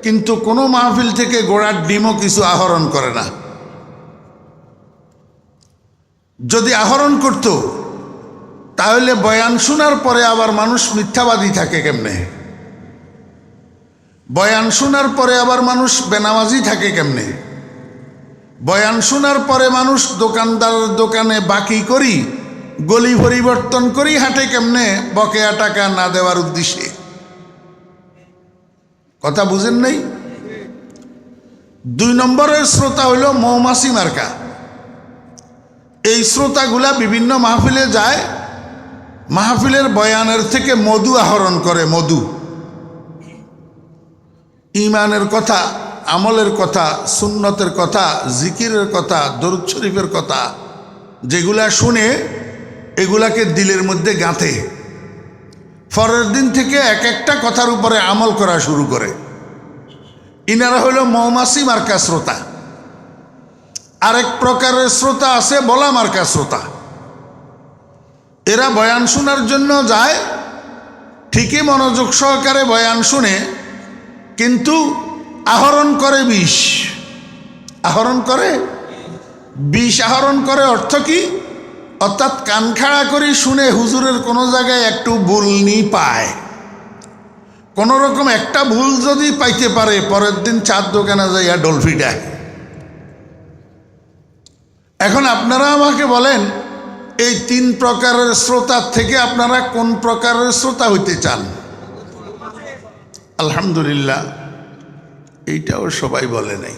কিন্তু কোনো মাহফিল থেকে গোড়ার ডিমও কিছু আহরণ করে না। যদি আহরণ করত তাহলে বয়ান শোনার পরে আবার মানুষ মিথ্যাবাদী থাকে কেমনে? বয়ান শোনার পরে আবার মানুষ বেনামাজি থাকে কেমনে? বয়ান শোনার পরে মানুষ দোকানদার দোকানে বাকি করি, গলি পরিবর্তন করি হাঁটে কেমনে? বকেয়া টাকা না দেওয়ার উদ্দেশ্যে। কথা বুঝেন নাই? 2 নম্বরের শ্রোতা হইল মৌমাছি মার্কা। এই শ্রোতাগুলা বিভিন্ন মাহফিলে যায়, মাহফিলের বয়ানের থেকে মধু আহরণ করে, মধু। ঈমানের কথা, আমলের কথা, সুন্নতের কথা, জিকিরের কথা, দরুদ শরীফের কথা যেগুলা শুনে এগুলাকে দিলের মধ্যে গাঁথে, পরের দিন থেকে এক একটা কথার উপরে আমল করা শুরু করে। ইনারা হইল মৌমাছি মার্কা শ্রোতা। আরেক প্রকারের শ্রোতা আছে বলা মার্কা শ্রোতা। এরা বয়ান শোনার জন্য যায়, ঠিকই মনোযোগ সহকারে বয়ান শুনে, কিন্তু আহরণ করে বিষ। আহরণ করে বিষ, আহরণ করে অর্থ কি? অর্থাৎ কান খাড়া করে শুনে হুজুরের কোনো জায়গায় একটু ভুল নি পায়, কোনো রকম একটা ভুল যদি পাইতে পারে, পরের দিন চার দোকানে যাইয়া ডলফি দেয়। এখন আপনারা আমাকে বলেন, এই 3 প্রকারের শ্রোতার থেকে আপনারা কোন প্রকারের শ্রোতা হইতে চান? আলহামদুলিল্লাহ, এইটাও সবাই বলে নাই।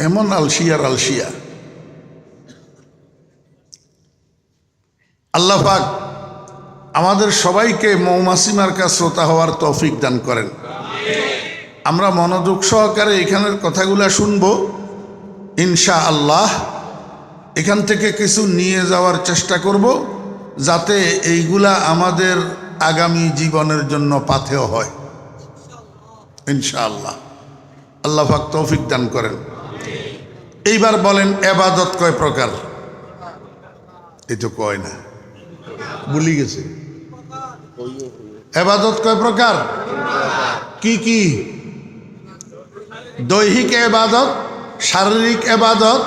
এমন আলসিয়ার আলসিয়া। আল্লাহ পাক আমাদের সবাইকে মৌমাছি মার্কা শ্রোতা হওয়ার তৌফিক দান করেন। আমরা মনোযোগ সহকারে এখানের কথাগুলা শুনবো ইনশাআল্লাহ। এখান থেকে কিছু নিয়ে যাওয়ার চেষ্টা করব, যাতে এইগুলা আমাদের আগামী জীবনের জন্য পাথেয় হয় ইনশাআল্লাহ। আল্লাহ পাক তৌফিক দান করেন। এইবার বলেন, এবাদত কয় প্রকার? এই তো কয় না, ভুলি গেছে। এবাদত কয় প্রকার? কি কি? দৈহিক এবাদত, শারীরিক এবাদত,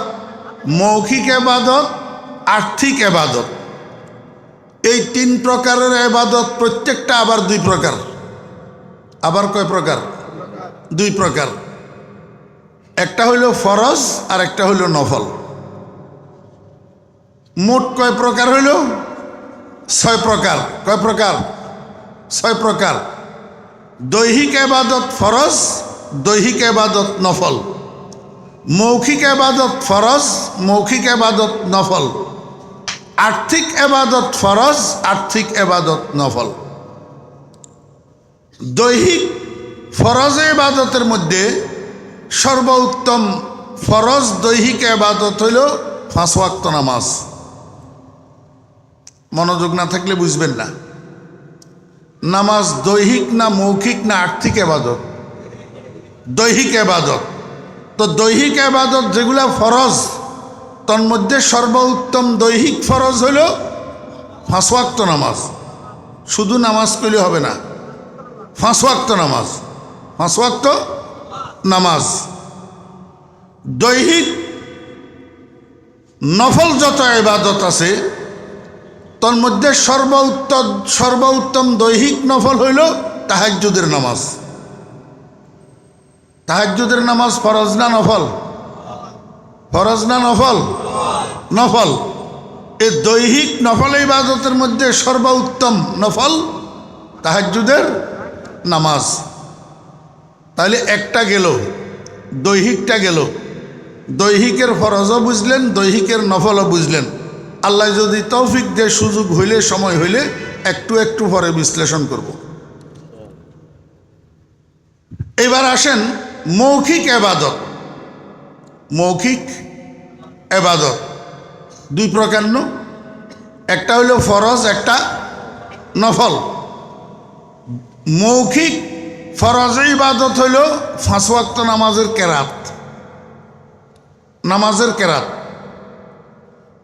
মৌখিক এবাদত, আর্থিক এবাদত। এই 3 প্রকারের এবাদত প্রত্যেকটা আবার 2 প্রকার। আবার কয় প্রকার? 2 প্রকার। একটা হইল ফরজ আর একটা হইল নফল। মোট কয় প্রকার হইল? 6 প্রকার। কয় প্রকার? 6 প্রকার। দৈহিক ইবাদত ফরজ, দৈহিক ইবাদত নফল। মৌখিক ইবাদত ফরজ, মৌখিক ইবাদত নফল। আর্থিক ইবাদত ফরজ, আর্থিক ইবাদত নফল। দৈহিক ফরজ ইবাদতের মধ্যে সর্বোত্তম ফরজ দৈহিক ইবাদত হইল 5 ওয়াক্ত নামাজ। মনোযোগ না থাকলে বুঝবেন না। নামাজ দৈহিক না মৌখিক না আর্থিক ইবাদত? দৈহিক ইবাদত। তো দৈহিক ইবাদত যেগুলা ফরজ, তার মধ্যে সর্বোত্তম দৈহিক ফরজ হইল 5 ওয়াক্ত নামাজ। শুধু নামাজ কইলে হবে না, 5 ওয়াক্ত নামাজ। 5 ওয়াক্ত নামাজ। দৈহিক নফল যত ইবাদত আছে তার মধ্যে সর্বোত্তম দৈহিক নফল হইল তাহাজ্জুদের নামাজ। তাহাজ্জুদের নামাজ ফরজ না নফল? ফরজ না নফল? নফল। এই দৈহিক নফল ইবাদতের মধ্যে সর্বোত্তম নফল তাহাজ্জুদের নামাজ। তাহলে একটা গেল, দৈহিকটা গেল। দৈহিকের ফরজও বুঝলেন, দৈহিকের নফলও বুঝলেন। আল্লাহ যদি তৌফিক দেয়, সুযোগ হইলে, সময় হইলে একটু একটু পরে বিশ্লেষণ করব। এবার আসেন মৌখিক ইবাদত। মৌখিক ইবাদত 2 প্রকার। একটা হইল ফরজ, একটা নফল। মৌখিক ফরজ ইবাদত হইল 5 ওয়াক্ত নামাজের কেরাত। নামাজের কেরাত।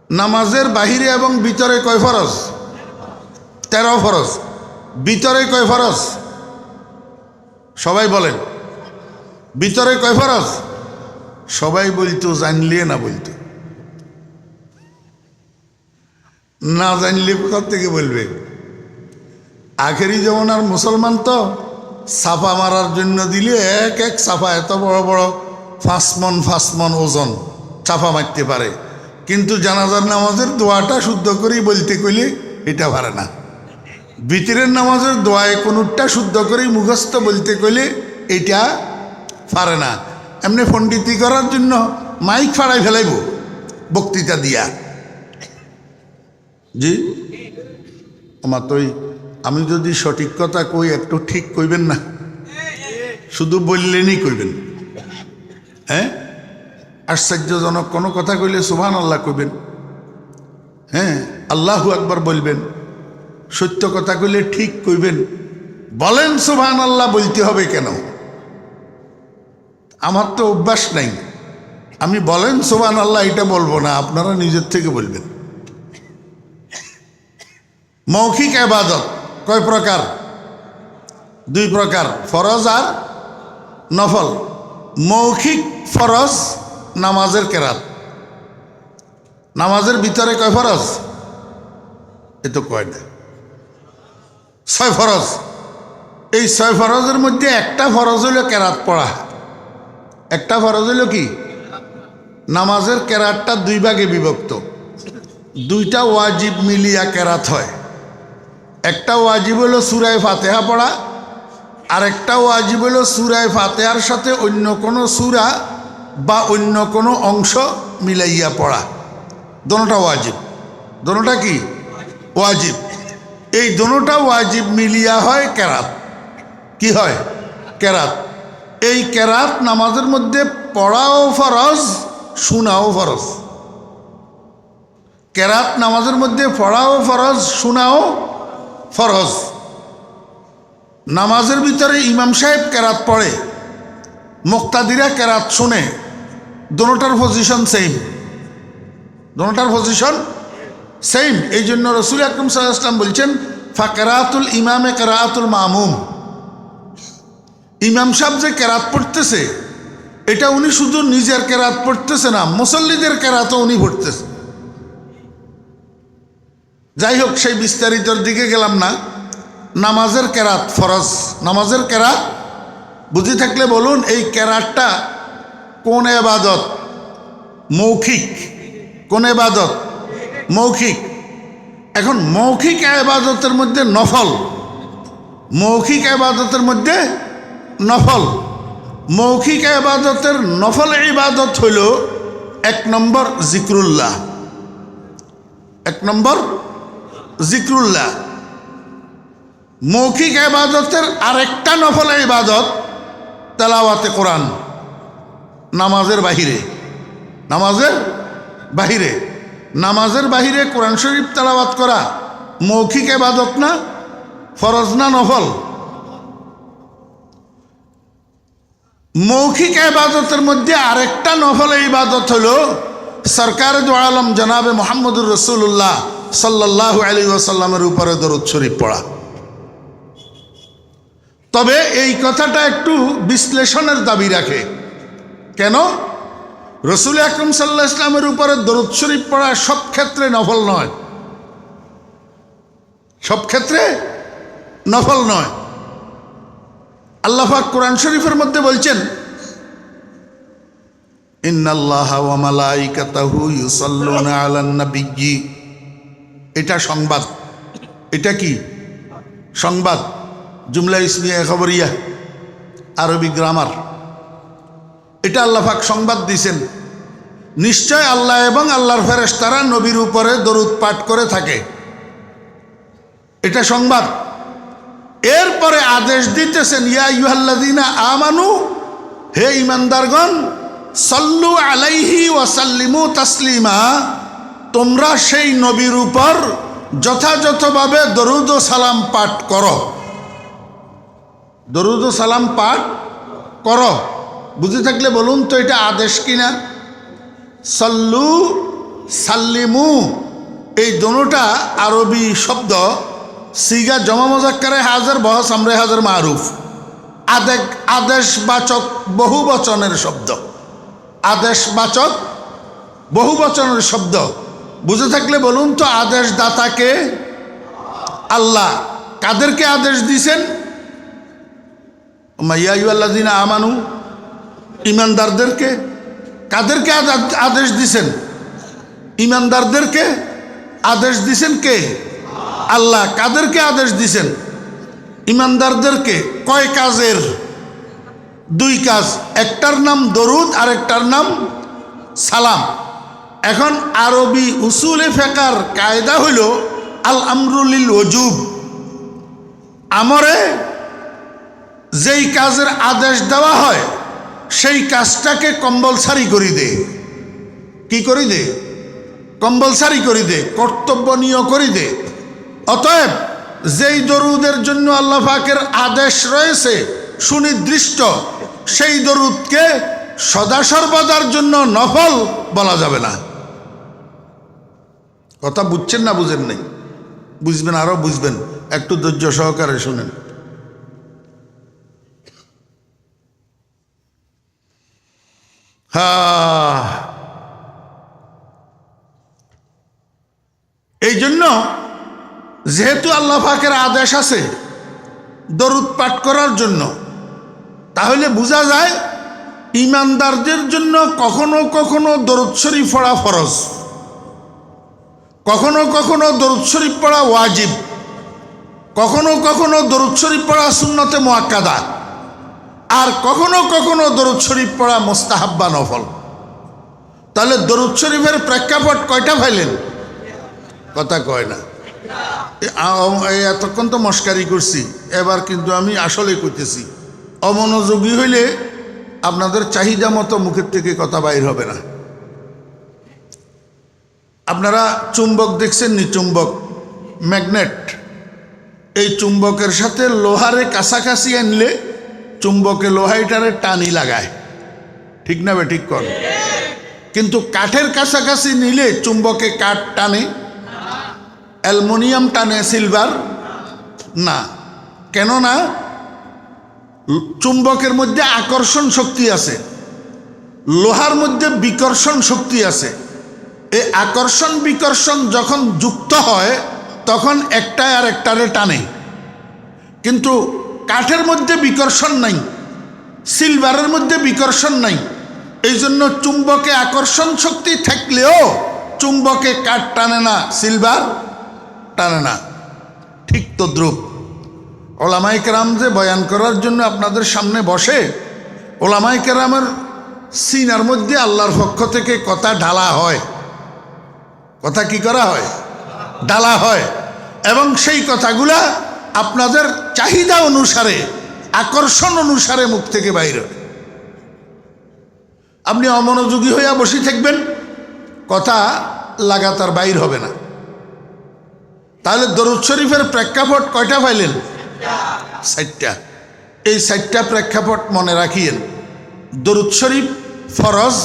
নামাজের বাহিরে এবং ভিতরে কয় ফরজ? 13 ফরজ। ভিতরে কয় ফরজ? সবাই বলেন, ভিতরে কয় ফরজ? সবাই বলতো, জানলে না বলতো, না জানলে কোথা থেকে বলবে? আখেরি জমানার মুসলমান তো ছাপা মারার জন্য দিলে এক এক ছাপা এত বড় বড় 5 মণ ওজন ছাপা মারতে পারে, কিন্তু জানাজার নামাজের দোয়াটা শুদ্ধ করেই বলতে কইলে এটা পারে না। ভিতরের নামাজের দোয়ায় কোনটা শুদ্ধ করেই মুখস্থ বলতে কইলে এটা পারে না। এমনি পণ্ডিতি করার জন্য মাইক ফাড়াই ফেলাইব বক্তৃতা দিয়া। জি আমার তো আমি যদি সঠিক কথা কই একটু ঠিক কইবেন না, শুধু বললেনই কইবেন। হ্যাঁ, আশ্চর্যজনক কোনো কথা কইলে সুবহানাল্লাহ কইবেন। হ্যাঁ, আল্লাহু আকবার বলবেন। সত্য কথা কইলে ঠিক কইবেন। বলেন সুবহানাল্লাহ বলতে হবে কেন? আমার তো অভ্যাস নাই। আমি বলেন সুবহানাল্লাহ এটা বলবো না, আপনারা নিজের থেকে বলবেন। মৌখিক ইবাদত কয় প্রকার? 2 প্রকার, ফরজ আর নফল। মৌখিক ফরজ নামাজের কেরাত। নামাজের ভিতরে কয় ফরজ? এ তো কয় না, 6 ফরজ। এই 6 ফরজের মধ্যে একটা ফরজ হইল কেরাত পড়া। একটা ফরজ হইল কি? নামাজের কেরাতটা 2 ভাগে বিভক্ত। 2টা ওয়াজিব মিলিয়া কেরাত হয়। একটা ওয়াজিব হলো সূরা ফাতিহা পড়া, আর একটা ওয়াজিব হলো সূরা ফাতিহার সাথে অন্য কোনো সূরা বা অন্য কোনো অংশ মিলাইয়া পড়া। দোনোটা ওয়াজিব। দোনোটা কি? ওয়াজিব। এই দোনোটা ওয়াজিব মিলিয়া হয় কেরাত। কি হয়? কেরাত। এই কেরাত নামাজের মধ্যে পড়াও ফরজ, শোনাও ফরজ। কেরাত নামাজের মধ্যে পড়াও ফরজ, শোনাও ফরজ। নামাজের ভিতরে ইমাম সাহেব কেরাত পড়ে, মুক্তাদিরা কেরাত শুনে, দোনোটার পজিশন সেম। দোনোটার পজিশন সেম। এই জন্য রাসূল আকরাম সাল্লাল্লাহু আলাইহি ওয়াসাল্লাম বলছেন, ফাকরাতুল ইমামে কেরাতুল মামুম। ইমাম সাহেব যে কেরাত পড়তেছে, এটা উনি শুধু নিজের কেরাত পড়তেছে না, মুসল্লিদের কেরাতও উনি পড়তেছে। যাই হোক, সেই বিস্তারিতর দিকে গেলাম না। নামাজের কেরাত ফরজ। নামাজের কেরাত বুঝি থাকলে বলুন, এই কেরাতটা কোন ইবাদত? মৌখিক। কোন ইবাদত? মৌখিক। এখন মৌখিক ইবাদতের মধ্যে নফল, মৌখিক ইবাদতের মধ্যে নফল, মৌখিক ইবাদতের নফল ইবাদত হইল 1 নম্বর জিক্রুল্লাহ, 1 নম্বর জিক্রুল্লাহ। মৌখিক ইবাদতের আরেকটা নফল ইবাদত তেলাওয়াতে কোরআন, নামাজের বাহিরে, নামাজের বাহিরে, নামাজের বাহিরে কোরআন শরীফ তেলাওয়াত করা মৌখিক ইবাদত না, ফরজ না নফল? মৌখিক ইবাদতের মধ্যে আরেকটা নফল ইবাদত হলো সরকার দু আলম জনাবে মুহাম্মদুর রাসূলুল্লাহ সাল্লাল্লাহু আলাইহি ওয়াসাল্লামের উপরে দরুদ শরীফ পড়া। তবে এই কথাটা একটু বিশ্লেষণের দাবি রাখে। কেন? রসুল আকরাম সাল্লাল্লাহু আলাইহি ওয়াসাল্লামের উপরে দরুদ শরীফ পড়া সব ক্ষেত্রে নফল নয়, সব ক্ষেত্রে নফল নয়। আল্লাহ পাক কোরআন শরীফের মধ্যে বলছেন, ইন্নাল্লাহা ওয়া মালাইকাতাহু ইউসাল্লুনা আলান নাবিয়্যি। এটা সংবাদ, এটা কি সংবাদ? জুমলা ইসমিয়া খবরিয়া, আরবি গ্রামার। এটা আল্লাহ পাক সংবাদ দিয়েছেন, নিশ্চয় আল্লাহ এবং আল্লাহর ফেরেশতারা নবীর উপরে দরুদ পাঠ করে থাকে। এটা সংবাদ। এরপরে আদেশ দিতেছেন, ইয়া আইয়ুহাল্লাযীনা আমানু, হে ঈমানদারগণ, সাল্লু আলাইহি ওয়া সাল্লিমু তাসলিমা, তোমরা সেই নবীর উপর যথাযথভাবে দরুদ ও সালাম পাঠ করো, দরুদ ও সালাম পাঠ করো। বুঝে থাকলে বলুন তো এটা আদেশ কিনা? সাল্লু সাল্লিমু এই দোনোটা আরবি শব্দ, সিগা জমা মুযাক্কারে হাজার বহস আমরে হাজার মারুফ, আদেশবাচক বহুবচনের শব্দ, আদেশবাচক বহুবচনের শব্দ। বুঝে থাকলে বলুন তো আদেশ দাতাকে? আল্লাহ। কাদেরকে আদেশ দিয়েছেন? ইয়া আইয়ুহাল্লাযীনা আমানু, ঈমানদারদেরকে। কাদেরকে আদেশ দিয়েছেন? ঈমানদারদেরকে আদেশ দিয়েছেন কে? আল্লাহ। কাদেরকে আদেশ দিয়েছেন? ঈমানদারদেরকে। কয় কাজের? 2 কাজ, একটার নাম দরুদ আর একটার নাম সালাম। এখন আরবি উসুলে ফিকহের কায়দা হইল আল আমরু লিল ওজুব, আমরে যেই কাজের আদেশ দেওয়া হয় সেই কাজটাকে কম্পালসারি করে দে। কি করে দে? কম্পালসারি করে দে, কর্তব্যনীয় করে দে। অতএব যেই দরুদের জন্য আল্লাহ পাকের আদেশ রয়েছে সুনির্দিষ্ট, সেই দরুদকে সদা সর্বদার জন্য নফল বলা যাবে না। কথা বুঝছেন না বুঝেন নাই? বুঝবেন, আরো বুঝবেন, একটু ধৈর্য সহকারে শুনেন। এই জন্য যেহেতু আল্লাহ পাকের আদেশ আছে দরুদ পাঠ করার জন্য, তাহলে বোঝা যায় ঈমানদারদের জন্য কখনো কখনো দরুদ শরীফ পড়া ফরজ, কখনো কখনো দরুদ শরীফ পড়া ওয়াজিব, কখনো কখনো দরুদ শরীফ পড়া সুন্নতে মুআক্কাদা, আর কখনো কখনো দরুদ শরীফ পড়া মুস্তাহাব্বা নফল। তাহলে দরুদ শরীফের প্রেক্ষাপট কয়টা পাইলেন? কথা কয় না। এতক্ষণ তো মস্কারি করছি, এবার কিন্তু আমি আসলে কইতেছি। অমনোযোগী হইলে আপনাদের চাহিদা মতো মুখের থেকে কথা বাইর হবে না। আপনারা চুম্বক দেখছেন নি? চুম্বক, ম্যাগনেট। এই চুম্বকের সাথে লোহারে কাছাকাছি আনলে চুম্বকে লোহাইটারে টানি লাগায়, ঠিক না বে ঠিক কর? কিন্তু কাঠের কাছাকাছি নিলে চুম্বকে কাঠ টানে, অ্যালুমিনিয়াম টানে, সিলভার না। কেন না? চুম্বকের মধ্যে আকর্ষণ শক্তি আছে, লোহার মধ্যে বিকর্ষণ শক্তি আছে। এই আকর্ষণ বিকর্ষণ যখন যুক্ত হয় তখন একটায় আর একটারে টানে। কিন্তু কাঠের মধ্যে বিকর্ষণ নাই, সিলভারের মধ্যে বিকর্ষণ নাই। এই জন্য চুম্বকে আকর্ষণ শক্তি থাকলেও চুম্বকে কাঠ টানে না, সিলভার টানে না, ঠিক তদ্রূপ ওলামায়ে কেরাম যে বয়ান করার জন্য আপনাদের সামনে বসে, ওলামায়ে কেরামের সিনার মধ্যে আল্লাহর পক্ষ থেকে কথা ঢালা হয়। কথা কি করা হয়? ঢালা হয়। এবং সেই কথাগুলা আপনাদের চাহিদা অনুসারে, আকর্ষণ অনুসারে মুখ থেকে বাইর হয়। আপনি অমনোযোগী হইয়া বসে থাকবেন, কথা লাগাতার বাইর হবে না। তাহলে দরুদ শরীফের প্রেক্ষাপট কয়টা পাইলেন? 4টা। এই 4টা প্রেক্ষাপট মনে রাখিয়েন। দরুদ শরীফ ফরজ,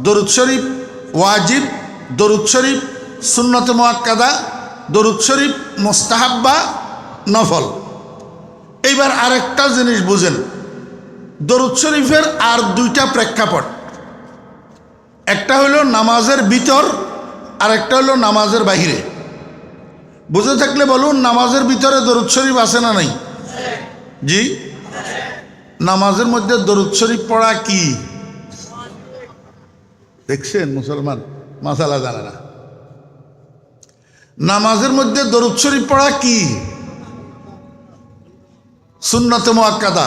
দরুদ শরীফ ওয়াজিব, দরুদ শরীফ সুন্নতে মুআক্কাদা, দরুদ শরীফ মুস্তাহাব্বা নফল। এইবার আরেকটা জিনিস বুঝেন, দরুদ শরীফের আর 2টা প্রেক্ষাপট। একটা হলো নামাজের ভিতর, আর একটা হলো নামাজের বাহিরে। বুঝে থাকলে বলুন, নামাজের ভিতরে দরুদ শরীফ আছে না নাই? জি। নামাজের মধ্যে দরুদ শরীফ পড়া কি? দেখছেন মুসলমান মাসালা জানে না। নামাজের মধ্যে দরুদ শরীফ পড়া কি? সুন্নতে মুআক্কাদা।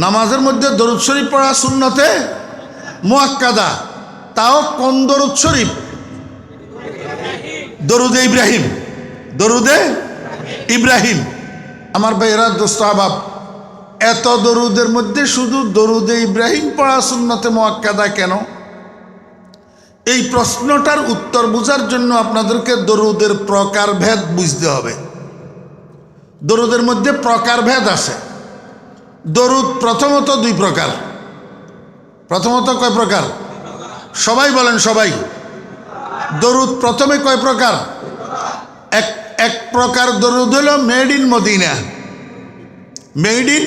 নামাজের মধ্যে দরুদ শরীফ পড়া সুন্নতে মুআক্কাদা। তাও কোন দরুদ শরীফ? দরুদে ইব্রাহিম। দরুদে ইব্রাহিম। আমার ভাইয়েরা, দোস্ত আহবাব, এত দরুদের মধ্যে শুধু দরুদে ইব্রাহিম পড়া সুন্নতে মুআক্কাদা কেন? এই প্রশ্নটার উত্তর বোঝার জন্য আপনাদেরকে দরুদের প্রকারভেদ বুঝতে হবে। দরুদের মধ্যে প্রকারভেদ আছে। দরুদ প্রথমত 2 প্রকার। প্রথমত কয় প্রকার? সবাই বলেন, সবাই। দরুদ প্রথমে কয় প্রকার? এক প্রকার দরুদ হলো made in Medina, made in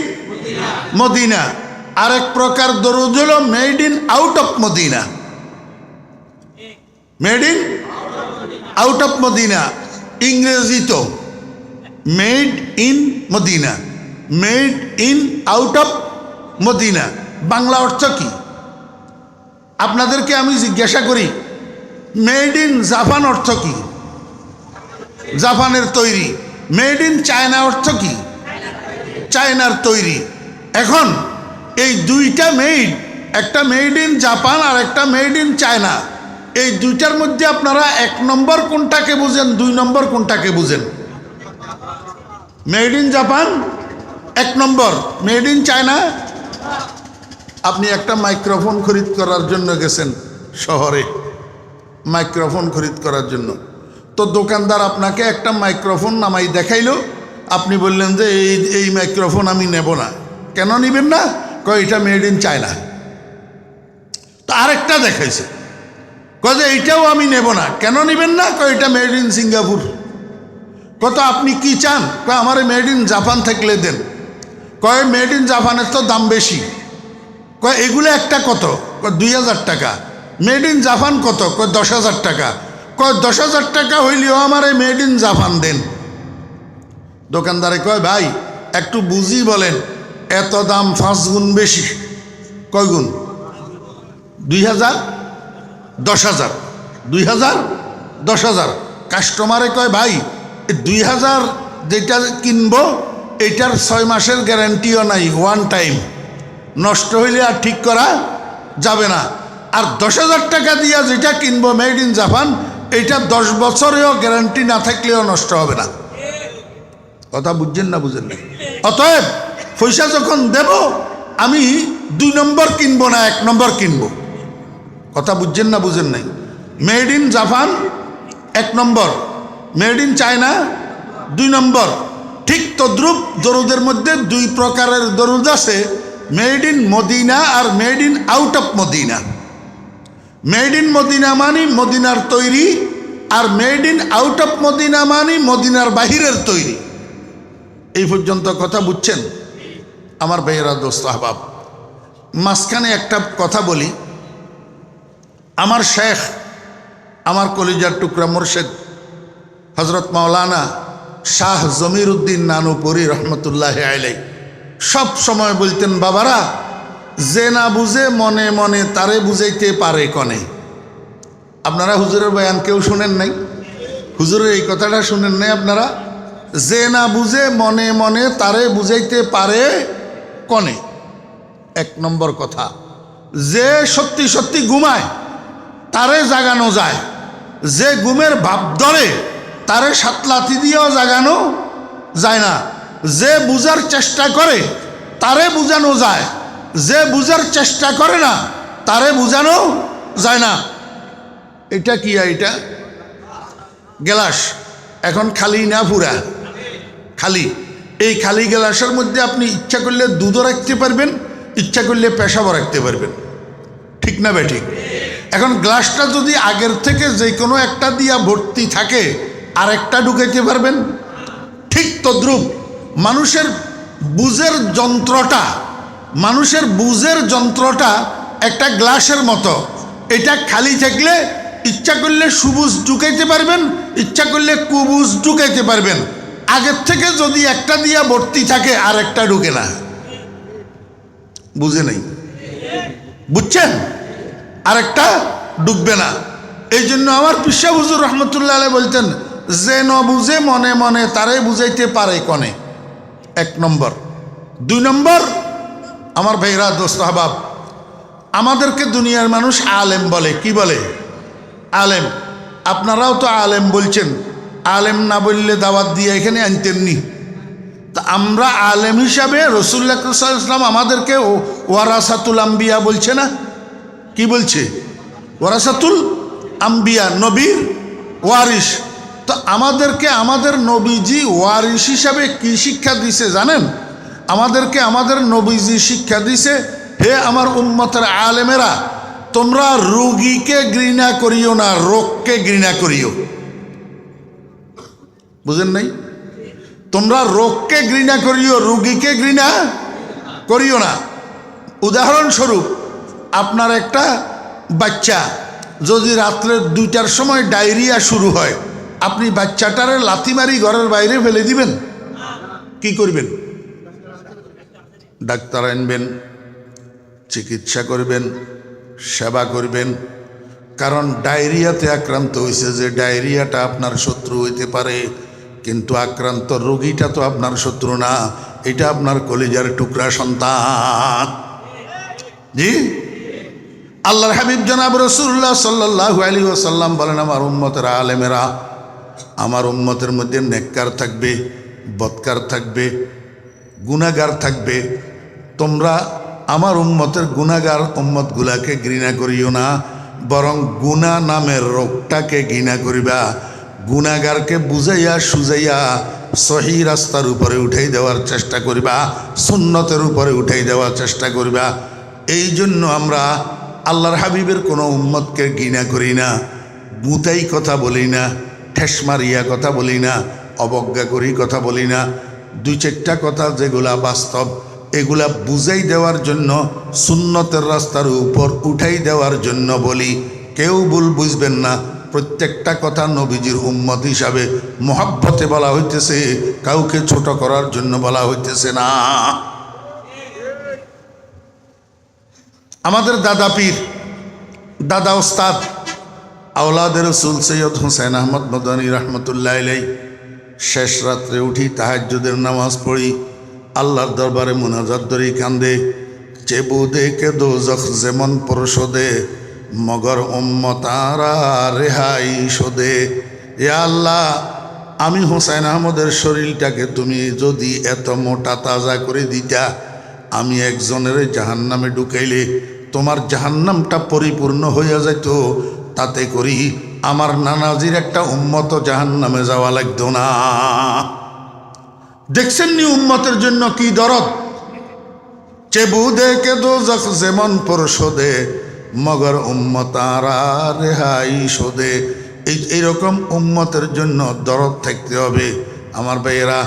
Medina. আরেক প্রকার দরুদ হলো made in out of Medina, made in out of Medina. ইংরেজি তো made in Medina, made in out of Medina. Bangla অর্থ কি? আপনাদেরকে আমি জিজ্ঞাসা করি, মেড ইন জাপান অর্থ কি? জাপানের তৈরি। মেড ইন চায়না অর্থ কি? চায়নার তৈরি। এখন এই 2টা মেড, একটা মেড ইন জাপান আর একটা মেড ইন চায়না, এই 2টার মধ্যে আপনারা 1 নম্বর কোনটাকে বুঝেন, 2 নম্বর কোনটাকে বুঝেন? মেড ইন জাপান 1 নম্বর, মেড ইন চায়না। আপনি একটা মাইক্রোফোন খরিদ করার জন্য গেছেন শহরে, মাইক্রোফোন খরিদ করার জন্য। তো দোকানদার আপনাকে একটা মাইক্রোফোন নামাই দেখাইলো, আপনি বললেন যে এই মাইক্রোফোন আমি নেব না। কেন নেবেন না? কয় এটা মেড ইন চায়না। তো আরেকটা দেখাইছে, কয় যে এইটাও আমি নেব না। কেন নেবেন না? কয় এটা মেড ইন সিঙ্গাপুর। কত আপনি কি চান? কয় আমার মেড ইন জাপান থাকলে দেন। কয় মেড ইন জাপানের তো দাম বেশি। কয় এগুলো একটা কত? কয় 2000 টাকা। মেড ইন জাপান কত? কয় 10,000 টাকা। কয় 10,000 টাকা হইলেও আমার এই মেড ইন জাপান দেন। দোকানদারে কয় ভাই একটু বুঝি বলেন, এত দাম 5 গুণ বেশি। কয় গুণ? 2000, 10,000, 2000, 10,000। কাস্টমারে কয় ভাই 2000 যেটা কিনবো এটার 6 মাসের গ্যারান্টিও নাই, 1 টাইম, নষ্ট হইলে আর ঠিক করা যাবে না। আর 10,000 টাকা দিয়া যেটা কিনবো মেড ইন জাপান, এটা 10 বছরেও গ্যারান্টি না থাকলেও নষ্ট হবে না। কথা বুঝছেন না? বুঝেন না? অতএব পয়সা যখন দেব আমি 2 নম্বর কিনবো না, 1 নম্বর কিনবো। কথা বুঝছেন না? বুঝেন নাই? মেড ইন জাপান 1 নম্বর, মেড ইন চায়না 2 নম্বর। ঠিক তদ্রুপ দরুদের মধ্যে 2 প্রকারের দরুদ আছে, মেড ইন মদিনা আর made in out of Medina. Made in Medina মানে মদিনার তৈরি, আর made in out of Medina মানে মদিনার বাহিরের তৈরি। এই পর্যন্ত কথা বুঝছেন আমার ভাইয়েরা, দোস্ত আহবাব? মাঝখানে একটা কথা বলি। আমার শেখ, আমার কলিজার টুকরা মুর্শেদ হজরত মাওলানা শাহ জমির উদ্দিন নানুপুরি রহমতুল্লাহ আলাইহি সব সময় বলতেন, বাবারা যে না বুঝে মনে মনে তারে বুঝাইতে পারে কনে। আপনারা হুজুরের বয়ান কেউ শুনেন নাই? হুজুরের এই কথাটা শুনেন নাই আপনারা? যে না বুঝে মনে মনে তারে বুঝাইতে পারে কনে, এক নম্বর কথা। যে সত্যি সত্যি ঘুমায় তারে জাগানো যায়, যে ঘুমের ভাব ধরে তারে সাতলাথি দিয়েও জাগানো যায় না। যে বুঝার চেষ্টা করে তারে বুঝানো যায়, যে বুঝার চেষ্টা করে না তারে বুঝানো যায় না। এটা কি? এটা গ্লাস এখন খালি না পুরা? খালি। এই খালি গ্লাসের মধ্যে আপনি ইচ্ছা করলে দুধও রাখতে পারবেন, ইচ্ছা করলে পেশাবও রাখতে পারবেন, ঠিক না বেঠিক? এখন গ্লাসটা যদি আগের থেকে যে কোনো একটা দিয়া ভর্তি থাকে আর একটা ঢুকাইতে পারবেন? ঠিক তদ্রূপ মানুষের বুঝের যন্ত্রটা একটা গ্লাসের মতো। এটা খালি থাকলে ইচ্ছা করলে সুবুজ ঢুকাইতে পারবেন, ইচ্ছা করলে কুবুজ ঢুকাইতে পারবেন। আগের থেকে যদি একটা দিয়া ভর্তি থাকে আর একটা ঢুকে না। বুঝে নাই? বুঝছেন? আরেকটা ডুববে না। এই জন্য আমার পিসা হুজুর রহমতুল্লাহ আলাইহি বলতেন, যে ন বুঝে মনে মনে তারে বুঝাইতে পারে কনে, এক নম্বর। দুই নম্বর, আমার ভাইরা দোস্ত আহবাব, আমাদেরকে দুনিয়ার মানুষ আলেম বলে। কি বলে? আলেম। আপনারাও তো আলেম বলছেন, আলেম না বললে দাওয়াত দিয়ে এখানে আনতেননি। তা আমরা আলেম হিসাবে রাসূলুল্লাহ সাল্লাল্লাহু আলাইহি ওয়াসাল্লাম আমাদেরকে ওয়ারাসাতুল আম্বিয়া বলছে না? কি বলছে? ওয়ারাসাতুল আম্বিয়া, নবীর ওয়ারিস। তো আমাদেরকে আমাদের নবীজি ওয়ারিস হিসাবে কি শিক্ষা দিছে জানেন? আমাদেরকে আমাদের নবীজি শিক্ষা দিছে, হে আমার উম্মতের আলেমেরা, তোমরা রোগীকে ঘৃণা করিও না, রোগকে ঘৃণা করিও। বুঝেন নাই? তোমরা রোগকে ঘৃণা করিও, রোগীকে ঘৃণা করিও না। উদাহরণস্বরূপ, আপনার একটা বাচ্চা যদি রাত্রে 2টার সময় ডায়রিয়া শুরু হয়, আপনি বাচ্চাটারে লাথি মারি ঘরের বাইরে ফেলে দিবেন? কি করবেন? ডাক্তার আনবেন, চিকিৎসা করবেন, সেবা করবেন। কারণ ডায়রিয়াতে আক্রান্ত হয়েছে, যে ডায়রিয়াটা আপনার শত্রু হইতে পারে, কিন্তু আক্রান্ত রোগীটা তো আপনার শত্রু না, এটা আপনার কলিজার টুকরা সন্তান। জি, আল্লাহর হাবিব জনাব রাসূলুল্লাহ সাল্লাল্লাহু আলাইহি ওয়াসাল্লাম বলেন, আমার উম্মতের আলেমেরা, আমার উম্মতের মধ্যে নেককার থাকবে, বদকার থাকবে, গুনাহগার থাকবে। তোমরা আমার উম্মতের গুনাহগার উম্মতগুলাকে ঘৃণা করিও না, বরং গুনাহ নামের রোগটাকে ঘৃণা করিবা। গুনাহগারকে বুঝাইয়া সুজাইয়া সহি রাস্তার উপরে উঠাই দেওয়ার চেষ্টা করিবা, সুন্নতের উপরে উঠাই দেওয়ার চেষ্টা করিবা। এই জন্য আমরা আল্লাহর হাবিবের কোনো উম্মতকে ঘৃণা করি না, বুতাই কথা বলি না, ঠেস মারিয়া কথা বলি না, অবজ্ঞা করি কথা বলি না। 2-4টা কথা যেগুলা বাস্তব, এগুলা বুঝাই দেওয়ার জন্য, সুন্নতের রাস্তার উপর উঠাই দেওয়ার জন্য বলি। কেউ ভুল বুঝবেন না, প্রত্যেকটা কথা নবীজির উম্মত হিসাবে মহব্বতে বলা হইতেছে, কাউকে ছোট করার জন্য বলা হইতেছে না। আমাদের দাদা পীর, দাদা ওস্তাদ আওলাদের রসুল সৈয়দ হুসাইন আহমদ মদনী রহমতুল্লাহ আলাইহি, শেষ রাত্রে উঠি তাহাজ্জুদের নামাজ পড়ি, আল্লাহর দরবারে মুনাজাত ধরি কান্দে, চেবু দেখে দোজখ যেমন পরশোদে, মগর উম্মতারা রেহাই শোদে। এ আল্লাহ, আমি হুসাইন আহমদের শরীরটাকে তুমি যদি এত মোটা তাজা করে দিতা, আমি একজনের জাহান্নামে ঢুকাইলে তোমার জাহান্নামটা পরিপূর্ণ হইয়া যাইত, তাতে করি আমার নানাজির একটা উম্মত জাহান্নামে যাওয়া লাগতো না। দেখছেন নি উম্মতের জন্য কি দরদ? চেবু দেখে দোজখ যেমন পরশোদে, মগর উম্মতারা রেহাই শোদে। এইরকম উম্মতের জন্য দরদ থাকতে হবে। আমার ভাইয়েরা,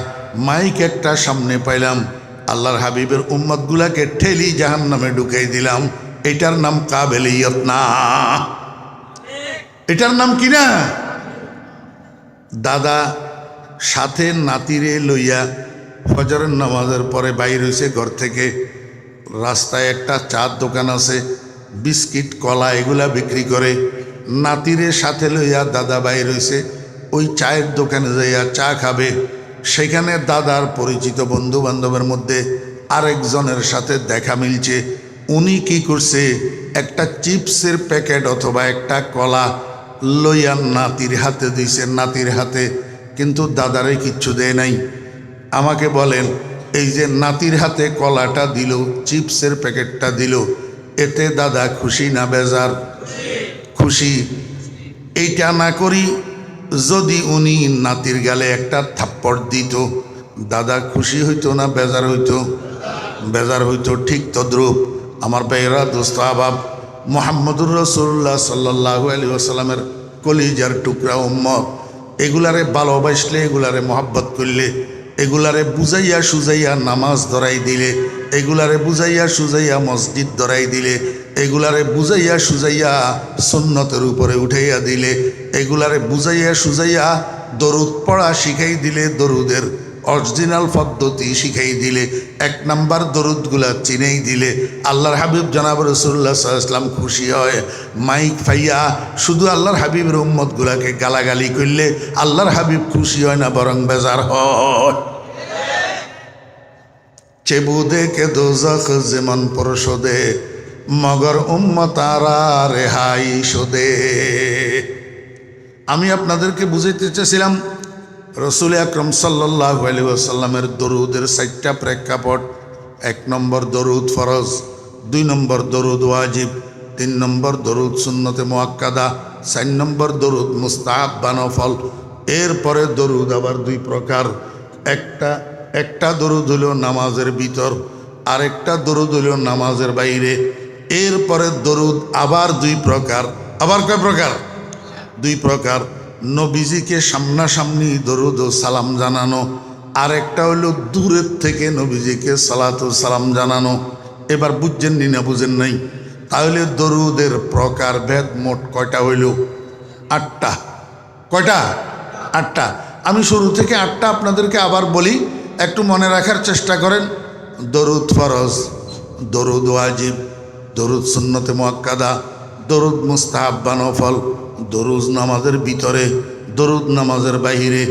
মাইক একটা সামনে পাইলাম, আল্লাহর হাবিবের উম্মতগুলাকে ঠেলি জাহান্নামে ঢুকাই দিলাম, এটার নাম কাবেলিয়ত না? এটার নাম কি না? দাদা সাথে নাতিরে লইয়া ফজরের নামাজের পরে বাইর হইছে ঘর থেকে। রাস্তায় একটা চার দোকান আছে, বিস্কিট কলা এগুলা বিক্রি করে। নাতিরে সাথে লইয়া দাদা বাইর হইছে ওই চায়ের দোকানে যাইয়া চা খাবে। সেখানে দাদার পরিচিত বন্ধু বান্ধবের মধ্যে আরেকজনের সাথে দেখা মিলছে। উনি কি করছে, একটা চিপসের প্যাকেট অথবা একটা কলা লইয়া নাতির হাতে দিছে, নাতির হাতে, কিন্তু দাদারে কিচ্ছু দেয় নাই। আমাকে বলেন, এই যে নাতির হাতে কলাটা দিল, চিপসের প্যাকেটটা দিল, এতে দাদা খুশি না বেজার? খুশি। এইটা না করি যদি উনি নাতির গালে একটা থাপ্পড় দিত, দাদা খুশি হইতো না বেজার হইতো? বেজার হইতো। ঠিক তদ্রূপ আমার ভাইয়েরা, দোস্ত আহবাব, মুহাম্মদুর রাসূলুল্লাহ সাল্লাল্লাহু আলাইহি ওয়াসাল্লামের কলিজার টুকরা উম্মত, এগুলারে ভালোবাসলে, এগুলারে মহব্বত করলে, এগুলারে বুঝাইয়া সুজাইয়া নামাজ ধরাই দিলে, এগুলারে বুঝাইয়া সুজাইয়া মসজিদ ধরাই দিলে, এগুলারে বুঝাইয়া সুজাইয়া সুন্নতের উপরে উঠাইয়া দিলে, এগুলারে বুঝাইয়া সুজাইয়া দরুদ পড়া শিখাই দিলে, দরুদের অরিজিনাল পদ্ধতি শিখাই দিলে, 1 নাম্বার দরুদগুলা চিনেই দিলে, আল্লাহর হাবিব জনাব রাসূলুল্লাহ সাল্লাল্লাহু আলাইহি ওয়াসাল্লাম খুশি হয়। মাইক ফাইয়া শুধু আল্লাহর হাবিবের উম্মতগুলাকে গালাগালি করলে আল্লাহর হাবিব খুশি হয় না, বরং বেজার হয়। চেবুদে কে দোজখ যেমন পরশদে, মগর উম্মতারা রেহাই শোদে। আমি আপনাদেরকে বুঝাইতে চেয়েছিলাম রসুল আকরম সাল্লাল্লাহু আলাইহি ওয়াসাল্লামের দরুদের 4টা প্রেক্ষাপট। 1 নম্বর দরুদ ফরজ, 2 নম্বর দরুদ ওয়াজিব, 3 নম্বর দরুদ সুন্নতে মুআক্কাদা, 4 নম্বর দরুদ মুস্তাহাব বা নফল। এরপরে দরুদ আবার 2 প্রকার। একটা দরুদ হলো নামাজের ভিতর, আরেকটা দরুদ হলো নামাজের বাইরে। এরপরে দরুদ আবার 2 প্রকার। আবার কয় প্রকার? 2 প্রকার। নবীজিকে সামনাসামনি দরুদ ও সালাম জানানো, আরেকটা হলো দূরের থেকে নবীজিকে সালাত ও সালাম জানানো। এবার বুঝছেন নি না বুঝেন নাই? তাহলে দরুদের প্রকার ভেদ মোট কয়টা হইল? 8টা। কয়টা? 8টা। আমি শুরু থেকে 8টা আপনাদেরকে আবার বলি, একটু মনে রাখার চেষ্টা করেন। দরুদ ফরজ, দরুদ ওয়াজিব, দরুদ সুন্নতে মুআক্কাদা, দরুদ মুস্তাহাব বা নফল, দরুদ নামাজের ভিতরে, দরুদ নামাজের বাহিরে,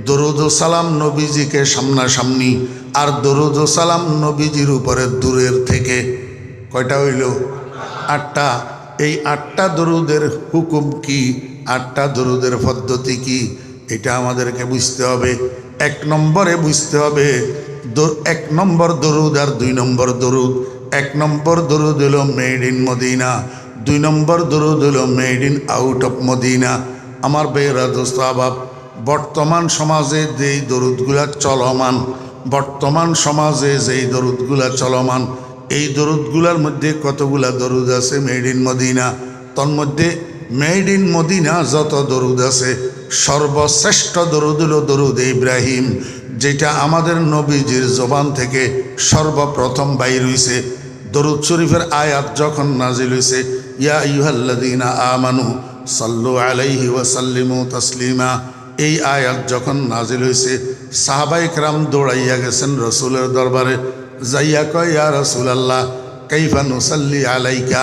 দরুদ ও সালাম নবীজিকে সামনাসামনি, আর দরুদ ও সালাম নবীজির উপরে দূরের থেকে। কয়টা হইল? 8টা। এই 8টা দরুদের হুকুম কি, 8টা দরুদের পদ্ধতি কি, এটা আমাদেরকে বুঝতে হবে। 1 নম্বরে বুঝতে হবে 1 নম্বর দরুদ আর 2 নম্বর দরুদ। 1 নম্বর দরুদ হলো মেড ইন মদিনা, 2 নম্বর দরুদ হলো made in out of Medina. আমার ভাইয়েরা, দোস্ত আহবাব, বর্তমান সমাজে যেই দরুদগুলা চলমান, বর্তমান সমাজে যেই দরুদগুলা চলমান, এই দরুদগুলার মধ্যে কতগুলা দরুদ আছে মেড ইন মদিনা। তন্মধ্যে মেড ইন মদিনা যত দরুদ আছে, সর্বশ্রেষ্ঠ দরুদ হলো দরুদ ইব্রাহিম, যেটা আমাদের নবীজির জবান থেকে সর্বপ্রথম বাইর হইছে। দরুদ শরীফের আয়াত যখন নাজিল হইছে, ইয়া আইয়ুহাল্লাযীনা আমানু সাল্লু আলাইহি ওয়া সাল্লিমু তাসলিমা, এই আয়াত যখন নাজিল হইছে, সাহাবায়ে কেরাম দৌড়াইয়া গেছেন রসুলের দরবারে, যাইয়া কয়, ইয়া রাসূলুল্লাহ কাইফা নুসাল্লি আলাইকা,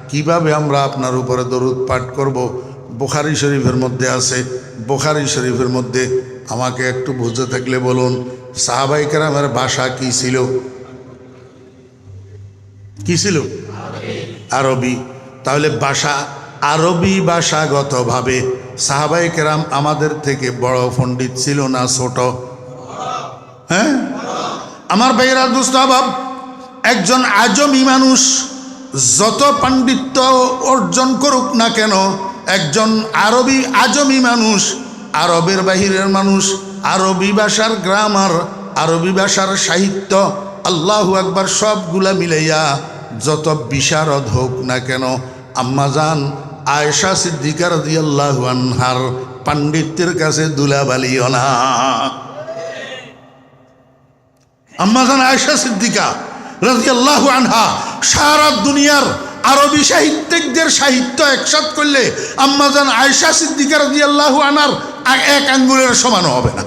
কিভাবে আমরা আপনার উপরে দরুদ পাঠ করব? বুখারী শরীফের মধ্যে আছে। বুখারী শরীফের মধ্যে আমাকে একটু বুঝতে থাকলে বলুন, সাহাবায়ে কেরামের ভাষা কি ছিল? কি ছিল? আরবি। তাহলে ভাষা, আরবি ভাষাগতভাবে সাহাবায়ে কেরাম আমাদের থেকে বড় পণ্ডিত ছিল না ছোট? হ্যাঁ, আমার ভাইয়েরা, দোস্ত আহবাব, একজন আজমি মানুষ যত পাণ্ডিত্য অর্জন করুক না কেন, একজন আরবি আজমি মানুষ, আরবের বাহিরের মানুষ, আরবি ভাষার গ্রামার, আরবি ভাষার সাহিত্য, আল্লাহু আকবার, সবগুলা মিলাইয়া যত বিশারদ হোক না কেন, আম্মাজান আয়েশা সিদ্দিকা রাদিয়াল্লাহু আনহার পাণ্ডিত্যের কাছে দুলাবালিও না। আম্মাজান আয়েশা সিদ্দিকা রাদিয়াল্লাহু আনহা সারা দুনিয়ার আরবি সাহিত্যিকদের সাহিত্য একসাথ করলে আম্মাজান আয়েশা সিদ্দিকা রাদিয়াল্লাহু আনহার 1 আঙ্গুলের সমান হবে না।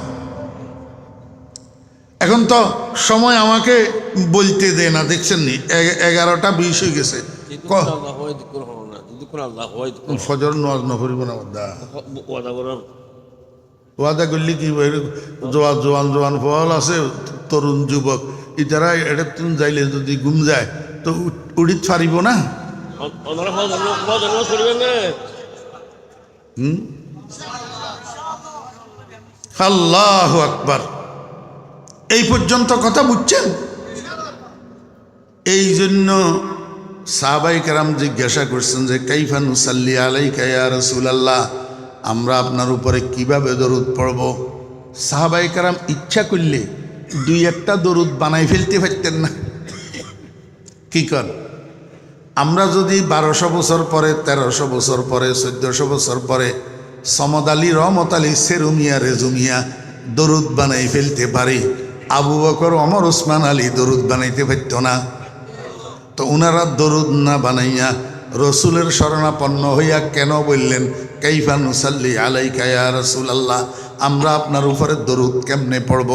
এখন তো সময় আমাকে বলতে দেয় না, দেখছেন নি 11টা 20 হয়ে গেছে। কোন আল্লাহ ফজর নামাজ নফরিব না ওদা ওয়াদা করার ওয়াদা করলে কি জোয়ান জোয়ান ফল আছে তরুণ যুবক ইতারা এটা তুমি যাইলে যদি ঘুম যায় তো উড়িত পারিব না। ওনারা ওয়াদা করবেন না। আল্লাহু আকবার। এই পর্যন্ত কথা বুঝছেন? এই জন্য সাহাবায়ে কেরাম জিজ্ঞাসা করছেন যে কাইফা নুসাল্লি আলাইকা ইয়া রাসূলুল্লাহ, আমরা আপনার উপরে কিভাবে দরুদ পড়ব। সাহাবায়ে কেরাম ইচ্ছা করলে দুই একটা দরুদ বানাই ফেলতে পারতেন না। কি কর, আমরা যদি 1200 বছর পরে, 1300 বছর পরে, 1400 বছর পরে সমদ আলী, রহমত আলী, সেরুমিয়া, রেজুমিয়া দরুদ বানাই ফেলতে পারি, আবু বকর, ওমর, ওসমান আলী দরুদ বানাইতে পারত না। তো ওনারা দরুদ না বানাইয়া রসুলের শরণাপন্ন হইয়া কেন বললেন কাইফা নুসাল্লি আলাইকা ইয়া রাসূলুল্লাহ, আমরা আপনার উপরে দরুদ কেমনে পড়ব,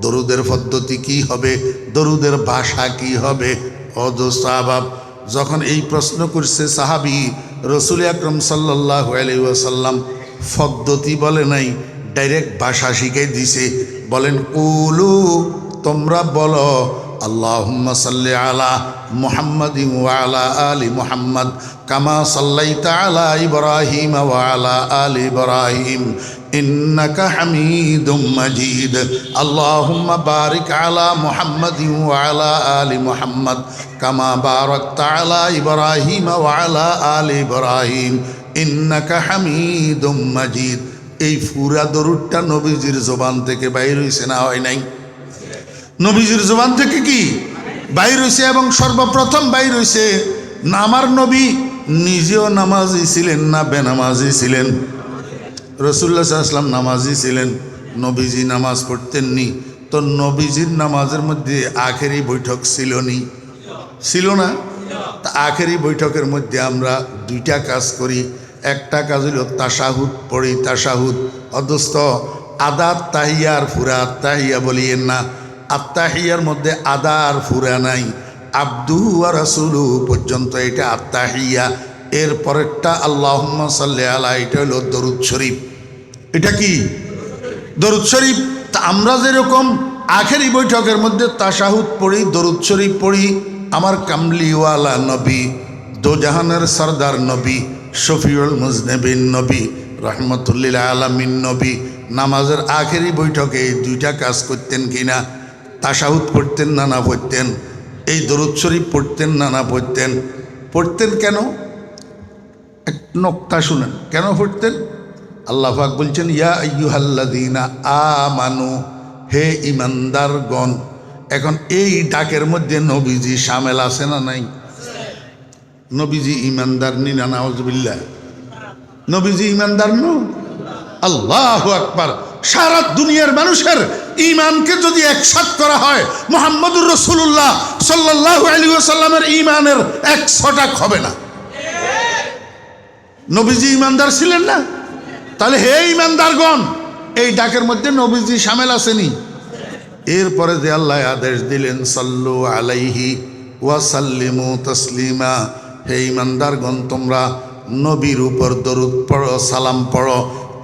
দরুদের পদ্ধতি কি হবে, দরুদের ভাষা কি হবে। সাহাব যখন এই প্রশ্ন করছে সাহাবী, রসুল আকরাম সাল্লাল্লাহু আলাইহি ওয়াসাল্লাম পদ্ধতি বলে নাই, ডাইরেক্ট ভাষা শিখাই দিছে। বলেন কুলু, তোমরা বলো আল্লাহুম্মা সাল্লি আলা মুহাম্মাদিন ওয়া আলা আলি মুহাম্মাদ কামা সাল্লাইতা আলা ইব্রাহিম ওয়া আলা আলি ইব্রাহিম ইন্নাকা হামিদুম মাজিদ। আল্লাহুম্মা বারিক আলা মুহাম্মাদিন ওয়া আলা আলি মুহাম্মাদ কামা বারাকতা আলা ইব্রাহিম ওয়া আলা আলি ইব্রাহিম ইন্নাকা হামিদুম মাজিদ। এই পুরা দরুদটা নবীজির জবান থেকে বাইর হইছে না হয় নাই? নবীজির জবান থেকে কি বাইর হইছে? এবং সর্বপ্রথম বাইর হইছে না আমার নবী নিজেও নামাজি ছিলেন না বেনামাজি ছিলেন। রাসূলুল্লাহ সাল্লাল্লাহু আলাইহি ওয়াসাল্লাম নামাজি ছিলেন, নবীজি নামাজ পড়তেননি। তো নবীজির নামাজের মধ্যে আখেরি বৈঠক ছিল না? তা আখেরি বৈঠকের মধ্যে আমরা দুইটা কাজ করি। একটা কাজ হইল তাশাহুদ পড়ি, তাশাহুদ অদস্ত আদা তাহিয়া আর ফুরা তাহিয়া বলিয়েন না। আত্তাহিয়ার মধ্যে আদা আর ফুরা নাই, আব্দুহু ওয়া রাসূলুহু পর্যন্ত এটা আত্তাহিয়া। এর পরেরটা আল্লাহুম্মা সাল্লি আলা, এটা হলো দরুদ শরীফ। এটা কি দরুদ শরীফ। তা আমরা যেরকম আখেরি বৈঠকের মধ্যে তাশাহুদ পড়ি, দরুদ শরীফ পড়ি, আমার কামলিওয়ালা নবী, দোজাহানের সরদার নবী, শফিউল মুজনিবিন নবী, রহমতুল্লিল আলামিন নবী নামাজের আখেরি বৈঠকে এই দুইটা কাজ করতেন কিনা? তাশাহুদ পড়তেন না না পড়তেন? এই দরুদ শরীফ পড়তেন না না পড়তেন? পড়তেন কেন? এক নোক্তা শুনেন কেন পড়তেন। আল্লাহ পাক বলছেন ইয়া আইয়ুহাল্লাযীনা আমানু, হে ইমানদারগণ। এখন এই ডাকের মধ্যে নবীজি শামেল আছে না নাই? নবীজি ইমানদার নি না? নাউযুবিল্লাহ। নবীজি ইমানদার নো? আল্লাহু আকবার। সারা দুনিয়ার মানুষের ঈমানকে যদি একসাথ করা হয়, মুহাম্মদুর রাসূলুল্লাহ সাল্লাল্লাহু আলাইহি ওয়াসাল্লামের ঈমানের 100 হবে না। নবীজি ইমানদার ছিলেন না? তাহলে হে ইমানদারগণ, এই ডাকের মধ্যে নবীজি শামেল আসেনি? এরপরে যে আল্লাহ আদেশ দিলেন সাল্লু আলাইহি ওয়া সাল্লিমু তাসলিমা, হে ইমানদারগণ তোমরা নবীর উপর দরুদ পড়ো, সালাম পড়ো।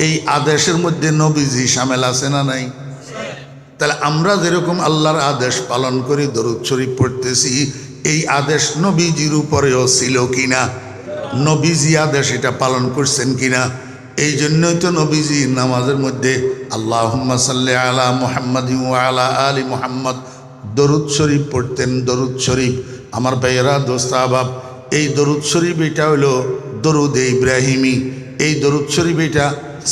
এই আদেশের মধ্যে নবীজি শামেল আছে না নাই? তাহলে আমরা যেরকম আল্লাহর আদেশ পালন করি, দরুদ শরীফ পড়তেছি, এই আদেশ নবীজির উপরেও ছিল কিনা? নবীজি আদেশ এটা পালন করছেন কিনা? এই জন্যই তো নবীজি নামাজের মধ্যে আল্লাহুম্মা সাল্লি আলা মুহাম্মাদিন ওয়া আলা আলি মুহাম্মদ দরুদ শরীফ পড়তেন। দরুদ শরীফ আমার ভাইয়েরা, দোস্ত আহবাব, এই দরুদ শরীফ এটা হলো দরুদে ইব্রাহিমি। এই দরুদ শরীফ এটা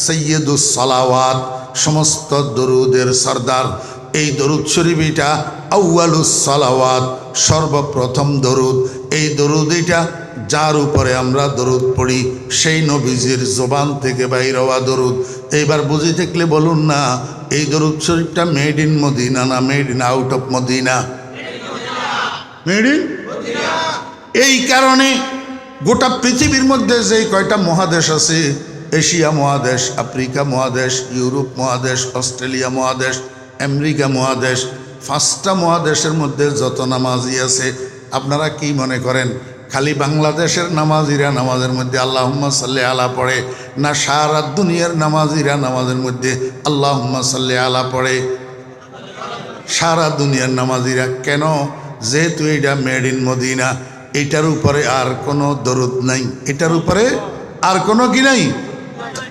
সৈয়দুস সালাওয়াত, সমস্ত দরুদের সরদার। এই দরুদ শরীফ এটা আউয়ালুস সালাওয়াত, সর্বপ্রথম দরুদ। এই দরুদ এটা যার উপরে আমরা দরুদ পড়ি সেই নবীজির জবান থেকে বাইর হওয়া দরুদ। এইবার বুঝে থাকলে বলুন না, এই দরুদ শরীফটা মেড ইন মদিনা না made in out of Medina? Made in. এই কারণে গোটা পৃথিবীর মধ্যে যেই কয়টা মহাদেশ আছে, এশিয়া মহাদেশ, আফ্রিকা মহাদেশ, ইউরোপ মহাদেশ, অস্ট্রেলিয়া মহাদেশ, আমেরিকা মহাদেশ, 5টা মহাদেশের মধ্যে যত নামাজি আছে, আপনারা কি মনে করেন খালি বাংলাদেশের নামাজিরা নামাজের মধ্যে আল্লাহুম্মা সাল্লি আলা পড়ে, না সারা দুনিয়ার নামাজিরা নামাজের মধ্যে আল্লাহুম্মা সাল্লি আলা পড়ে? সারা দুনিয়ার নামাজিরা। কেন? যেহেতু এটা মেড ইন মদিনা, এটার উপরে আর কোনো দরুদ নাই, এটার উপরে আর কোনো কি নাই।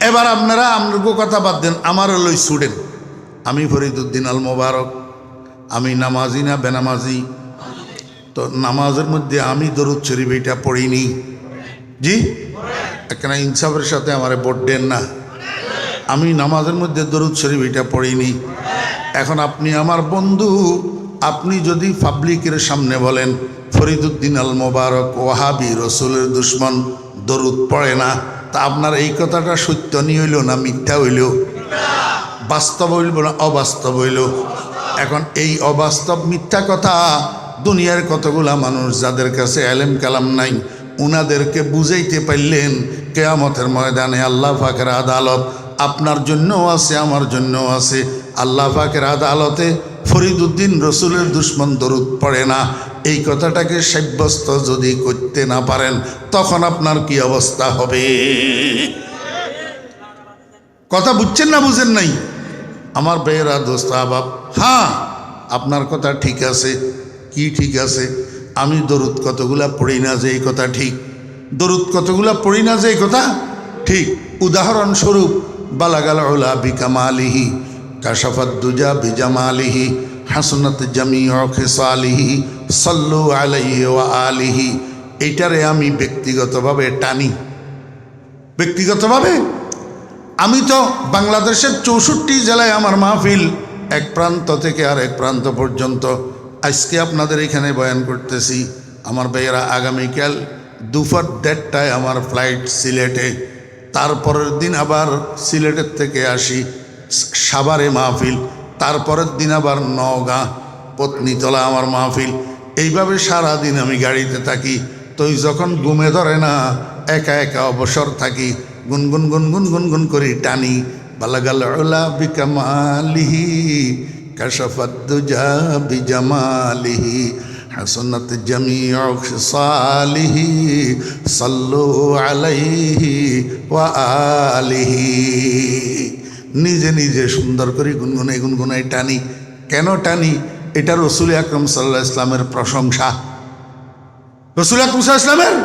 এবার আপনারা আমগো কথা বাদ দেন, আমার লই ছুড়েন। আমি ফরিদুদ্দিন আল মোবারক, আমি নামাজি না বেনামাজি? তো নামাজের মধ্যে আমি দরুদ শরীফ এটা পড়িনি। জি, এখানে ইনসাফের সাথে আমারে ভোট দেন না। আমি নামাজের মধ্যে দরুদ শরীফ এটা পড়িনি। এখন আপনি আমার বন্ধু, আপনি যদি পাবলিকের সামনে বলেন ফরিদুদ্দিন আল মোবারক ওয়াহাবি, রসুলের দুশ্মন, দরুদ পড়ে না, তা আপনার এই কথাটা সত্য নিয়ে হইল না মিথ্যা হইল? বাস্তব হইল না অবাস্তব হইল? এখন এই অবাস্তব মিথ্যা কথা দুনিয়ার কতগুলা মানুষ যাদের কাছে এলেম কালাম নাই, উনাদেরকে বুঝাইতে পারলেন কিয়ামতের ময়দানে আল্লাহ পাকের আদালত আপনার জন্যও আছে, আমার জন্যও আছে। আল্লাহ পাকের আদালতে ফরিদুদ্দিন রসুলের দুশ্মন দরুদ পড়ে না, এই কথাটাকে সাব্যস্ত যদি করতে না পারেন, তখন আপনার কি অবস্থা হবে? কথা বুঝছেন না বুঝেন নাই? আমার বেয়েরা দোস্ত আহবাব, হ্যাঁ আপনার কথা ঠিক আছে। কি ঠিক আছে? আমি দরুদ কতগুলা পড়ি না যে এই কথা ঠিক? দরুদ কতগুলা পড়ি না যে এই কথা ঠিক? উদাহরণস্বরূপ, বালাগাল উলা বিকামালিহি, কাশাফাত দুজা বিজামালিহি, হাসনাত জামিউ খিসালিহি, সাল্লু আলাইহি ওয়া আলিহি। এইটারে আমি ব্যক্তিগতভাবে টানি। ব্যক্তিগতভাবে আমি তো বাংলাদেশের 64 জেলায় আমার মাহফিল, এক প্রান্ত থেকে আর এক প্রান্ত পর্যন্ত। আজকে আপনাদের এখানে বয়ান করতেছি। আমার ভাইয়েরা, আগামীকাল দুপুর 1:30টায় আমার ফ্লাইট সিলেটে। তারপরের দিন আবার সিলেটের থেকে আসি সাভারে মাহফিল। তারপরের দিন আবার নওগাঁ পত্নীতলা আমার মাহফিল। এইভাবে সারাদিন আমি গাড়িতে থাকি। তো যখন ঘুমে ধরে না, একা একা অবসর থাকি, গুনগুন গুনগুন গুনগুন করি টানি। বালাগাল উলা বিকামালিহি, কাশাফাত দুজা বিজামালিহি, হাসনাত জামিউ খিসালিহি, সাল্লু আলাইহি ওয়া আলিহি। নিজে নিজে সুন্দর করে গুনগুনাই গুনগুনাই টানি। কেন টানি? এটা রসুল আকরম সাল্লাল্লাহু আলাইহি ইসলামের প্রশংসা। রসুল আকরম সাল্লাল্লাহু আলাইহি ইসলামের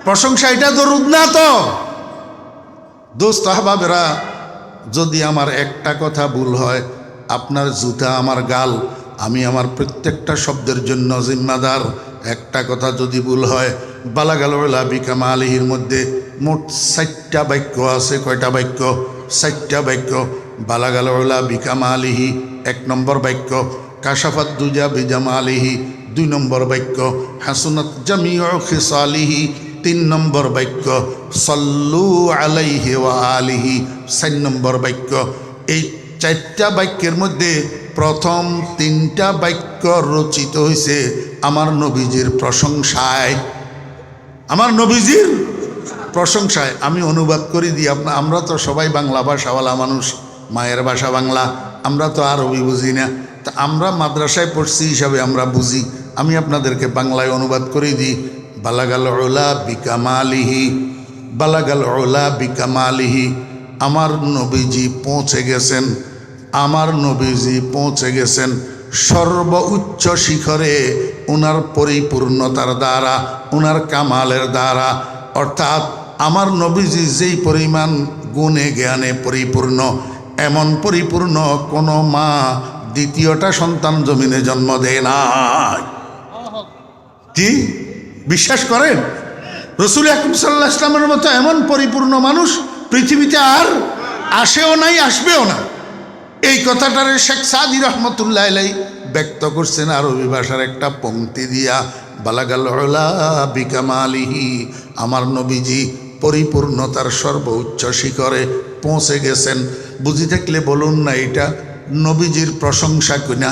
প্রশংসা, এটা দরুদ না তো? দোস্ত আহবাবেরা, যদি আমার একটা কথা ভুল হয়, আপনার জুতা আমার গাল, আমি আমার প্রত্যেকটা শব্দের জন্য জিম্মাদার। একটা কথা যদি ভুল হয়, বালাগাল উলা বিকামালিহির মধ্যে মোট 4টা বাক্য আছে। কয়টা বাক্য? 4টা বাক্য। বালাগাল উলা বিকামালিহি 1 নম্বর বাক্য, কাশাফাত দুজা বিজামালিহি 2 নম্বর বাক্য, হাসনাত জামিউ খিসালিহি 3 নম্বর বাক্য, সাল্লু আলাইহি ওয়া আলিহি 4 নম্বর বাক্য। এই 4টা বাক্যের মধ্যে প্রথম 3টা বাক্য রচিত হয়েছে আমার নবীজির প্রশংসায়। আমার নবীজির প্রশংসায়। আমি অনুবাদ করে দিই। আমরা তো সবাই বাংলা ভাষাওয়ালা মানুষ, মায়ের ভাষা বাংলা, আমরা তো আরবি বুঝি না। তা আমরা মাদ্রাসায় পড়ছি হিসাবে আমরা বুঝি। আমি আপনাদেরকে বাংলায় অনুবাদ করে দিই। বালাগাল উলা বিকামালিহি, বালাগাল উলা বিকামালিহি, আমার নবীজি পৌঁছে গেছেন, আমার নবীজি পৌঁছে গেছেন সর্বোচ্চ শিখরে ওনার পরিপূর্ণতার দ্বারা, ওনার কামালের দ্বারা। অর্থাৎ আমার নবীজি যেই পরিমাণ গুণে জ্ঞানে পরিপূর্ণ, এমন পরিপূর্ণ কোনো মা দ্বিতীয়টা সন্তান জমিনে জন্ম দেয় নাই। কি বিশ্বাস করেন? রসুল আকরাম সাল্লাল্লাহু আলাইহি ওয়াসাল্লামের মতো এমন পরিপূর্ণ মানুষ পৃথিবীতে আর আসেও নাই, আসবেও না। এই কথাটারে শেখ সাদি রহমতুল্লাহ আলাইহি ব্যক্ত করছেন আরবি ভাষার একটা পংক্তি দিয়া। বালাগাল উলা বিকামালিহি, আমার নবীজি পরিপূর্ণতার সর্বোচ্চ শিখরে পৌঁছে গেছেন। বুঝি থাকলে বলুন না, এটা নবীজির প্রশংসা কিনা?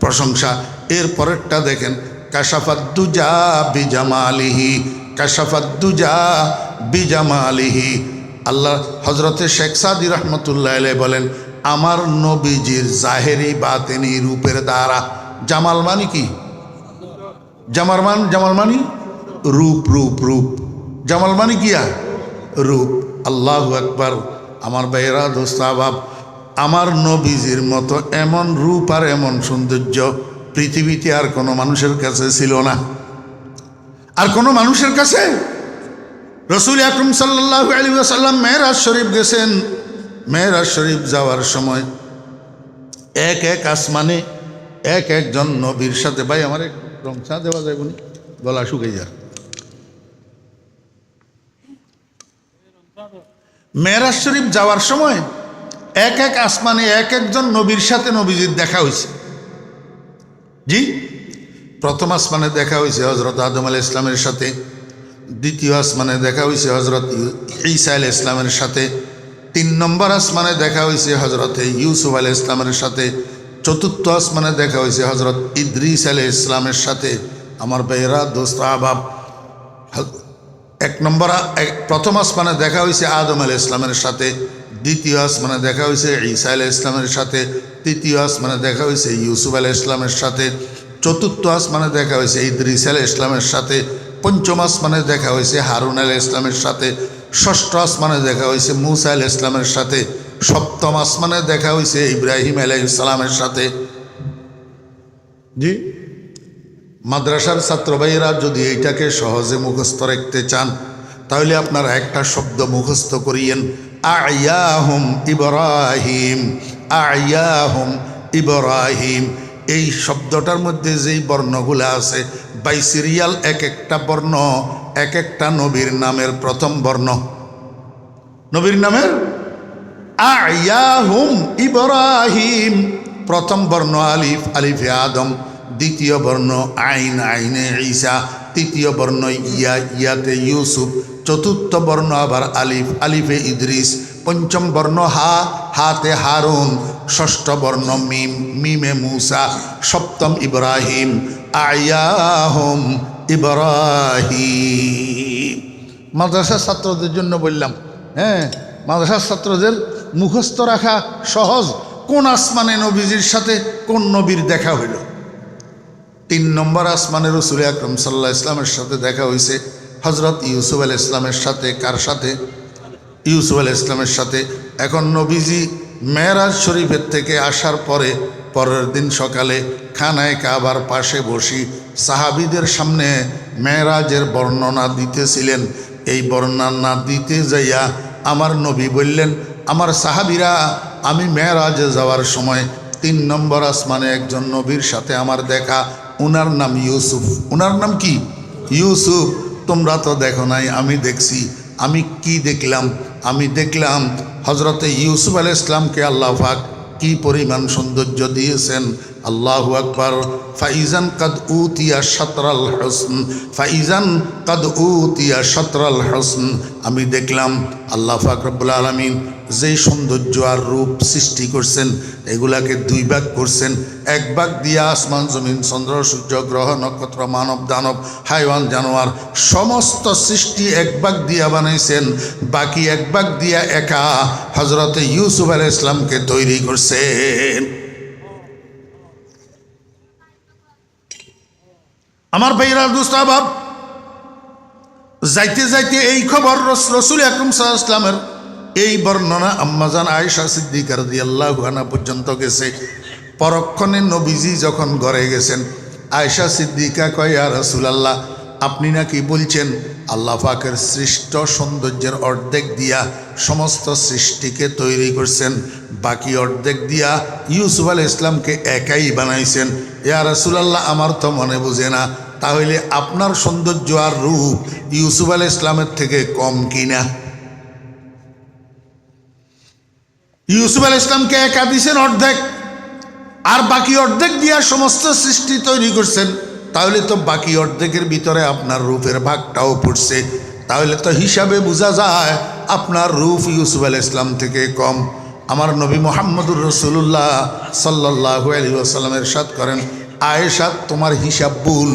প্রশংসা। এর পরেরটা দেখেন, কাশাফাত দুজা বিজামালিহি, কাশাফাত দুজা বিজামালিহি। আল্লাহ হজরতে শেখ সাদি রহমতুল্লাহ আলাইহি বলেন, আমার নবীজির জাহেরি বাতেনি রূপের দ্বারা। জামাল মানে কি? জামাল মানি রূপ রূপ রূপ, জামাল মানে কিয়া রূপ। আল্লাহু আকবার। আমার ভাইয়েরা, দোস্ত আহবাব, আমার নবীজির মতো এমন রূপ আর এমন সৌন্দর্য পৃথিবীতে আর কোনো মানুষের কাছে ছিল না। আর কোনো মানুষের কাছে রসুল আকরম সাল্লাল্লাহু আলাইহি ওয়াসাল্লাম মেরাজ শরীফ গেছেন। মেরাজ শরীফ যাওয়ার সময় এক এক আসমানে এক একজন নবীর সাথে, ভাই আমার এক রংচা দেওয়া যায় বলি, গলা শুকিয়ে যায়। মেরাজ শরীফ যাওয়ার সময় এক এক আসমানে এক একজন নবীর সাথে নবীজির দেখা হয়েছে। জি, প্রথম আসমানে দেখা হয়েছে হজরত আদম আলাইহিস ইসলামের সাথে, দ্বিতীয় আসমানে দেখা হয়েছে হজরত ঈসা আলাইহিস ইসলামের সাথে, 3 নম্বর আসমানে দেখা হয়েছে হজরত ইউসুফ আলাইহিস ইসলামের সাথে, চতুর্থ আসমানে দেখা হয়েছে হজরত ইদ্রিস আলাইহিস ইসলামের সাথে। আমার ভাইয়েরা, দোস্ত আহবাব, প্রথম আসমানে দেখা হয়েছে আদম আলাইহিস ইসলামের সাথে, দ্বিতীয় আসমানে দেখা হয়েছে ঈসা আলাইহিস ইসলামের সাথে, তৃতীয় আসমানে দেখা হয়েছে ইউসুফ আলাইহিস ইসলামের সাথে, চতুর্থ আসমানে দেখা হয়েছে ইদ্রিস আলাইহিস ইসলামের সাথে, পঞ্চম আসমানে দেখা হয়েছে হারুন আলাইহিস ইসলামের সাথে, ষষ্ঠ আসমানে দেখা হয়েছে মূসা আলাইহিস ইসলামের সাথে, সপ্তম আসমানে দেখা হয়েছে ইব্রাহিম আলাইহিস সালামের সাথে। জি, মাদ্রাসার ছাত্র ভাইয়েরা যদি এইটাকে সহজে মুখস্থ রাখতে চান তাহলে আপনারা একটা শব্দ মুখস্থ করিয়েন, আয়াহুম ইব্রাহিম, আয়াহুম ইব্রাহিম। এই শব্দটার মধ্যে যেই বর্ণগুলো আছে, বাইসিরিয়াল এক একটা বর্ণ এক একটা নবীর নামের প্রথম বর্ণ, নবীর নামের আয়াহুম ইব্রাহিম, প্রথম বর্ণ আলিফ, আলিফে আদম, দ্বিতীয় বর্ণ আইন, আইনে ঈসা, তৃতীয় বর্ণ ইয়া, ইয়াতে ইউসুফ, চতুর্থ বর্ণ আবার আলিফ, আলিফে ইদ্রিস, পঞ্চম বর্ণ হা, হাতে হারুন, ষষ্ঠ বর্ণ মিম, মিমে মূসা, সপ্তম ইব্রাহিম, আয়াহুম ইব্রাহিম। মাদ্রাসার ছাত্রদের জন্য বললাম, হ্যাঁ, মাদ্রাসার ছাত্রদের মুখস্থ রাখা সহজ। কোন আসমানে নবীজির সাথে কোন নবীর দেখা হইল? 3 নম্বর আসমানে রসুল আকরম সাল্লাল্লাহু আলাইহি ইসলামের সাথে দেখা হয়েছে হজরত ইউসুফ আলাইহিস ইসলামের সাথে। কার সাথে? ইউসুফ আলাইহিস ইসলামের সাথে। এখন নবীজি মেরাজ শরীফের থেকে আসার পরে পরের দিন সকালে খানায় কাবার পাশে বসি সাহাবীদের সামনে মেরাজের বর্ণনা দিতেছিলেন। এই বর্ণনা দিতে যাইয়া আমার নবী বললেন, আমার সাহাবীরা, আমি মেরাজে যাওয়ার সময় 3 নম্বর আসমানে একজন নবীর সাথে আমার দেখা, উনার নাম ইউসুফ। উনার নাম কি? ইউসুফ। তোমরা তো দেখো নাই, আমি দেখছি। আমি কি দেখলাম? আমি দেখলাম হজরতে ইউসুফ আলাইহিস ইসলামকে আল্লাহ পাক কি পরিমাণ সৌন্দর্য দিয়েছেন। আল্লাহু আকবার। ফাইজান কাদ উতিয়া শাতরাল হুসন, ফাইজান কাদ উতিয়া শাতরাল হুসন। আমি দেখলাম আল্লাহ পাক রব্বুল আলামিন যেই সৌন্দর্য আর রূপ সৃষ্টি করছেন, এগুলাকে 2 ভাগ করছেন। 1 ভাগ দিয়া আসমান জমিন চন্দ্র সূর্য গ্রহ নক্ষত্র মানব দানব হাইওয়ান জানোয়ার সমস্ত সৃষ্টি 1 ভাগ দিয়া বানাইছেন। বাকি 1 ভাগ দিয়া একা হজরতে ইউসুফ আলাইহিস ইসলামকে তৈরি করছেন। আমার ভাইরা, দোস্ত আহবাব, যাইতে যাইতে এই খবর রসুল আকরম সাল্লাল্লাহু আলাইহি ওয়াসাল্লামের এই বর্ণনা আম্মাজান আয়েশা সিদ্দিকা রাদিয়াল্লাহু আনহা পর্যন্ত গেছে। পরক্ষণে নবীজি যখন ঘরে গেছেন, আয়েশা সিদ্দিকা কয়, ইয়া রাসূলুল্লাহ, আপনি নাকি বলছেন আল্লাহ পাকের সৃষ্ট সৌন্দর্যের অর্ধেক দিয়া সমস্ত সৃষ্টিকে তৈরি করছেন, বাকি অর্ধেক দিয়া ইউসুফ আলাইহিস ইসলামকে একাই বানাইছেন। ইয়া রাসূলুল্লাহ, আমার তো মনে বুঝে না, তাহলে আপনার সৌন্দর্য আর রূপ ইউসুফ আলাইহিস ইসলামের থেকে কম কিনা? ইউসুফ আলাইহিস ইসলামকে একা দিয়েছেন অর্ধেক, আর বাকি অর্ধেক দিয়া সমস্ত সৃষ্টি তৈরি করছেন, তাহলে তো বাকি অর্ধেকের ভিতরে আপনার রূপের ভাগটাও পড়ছে। তাহলে তো হিসাবে বোঝা যায় আপনার রূপ ইউসুফ আলাইহিস ইসলাম থেকে কম। আমার নবী মুহাম্মদুর রাসূলুল্লাহ সাল্লাল্লাহু আলাইহি ওয়াসাল্লাম ইরশাদ করেন, আয়েশা, তোমার হিসাব ভুল,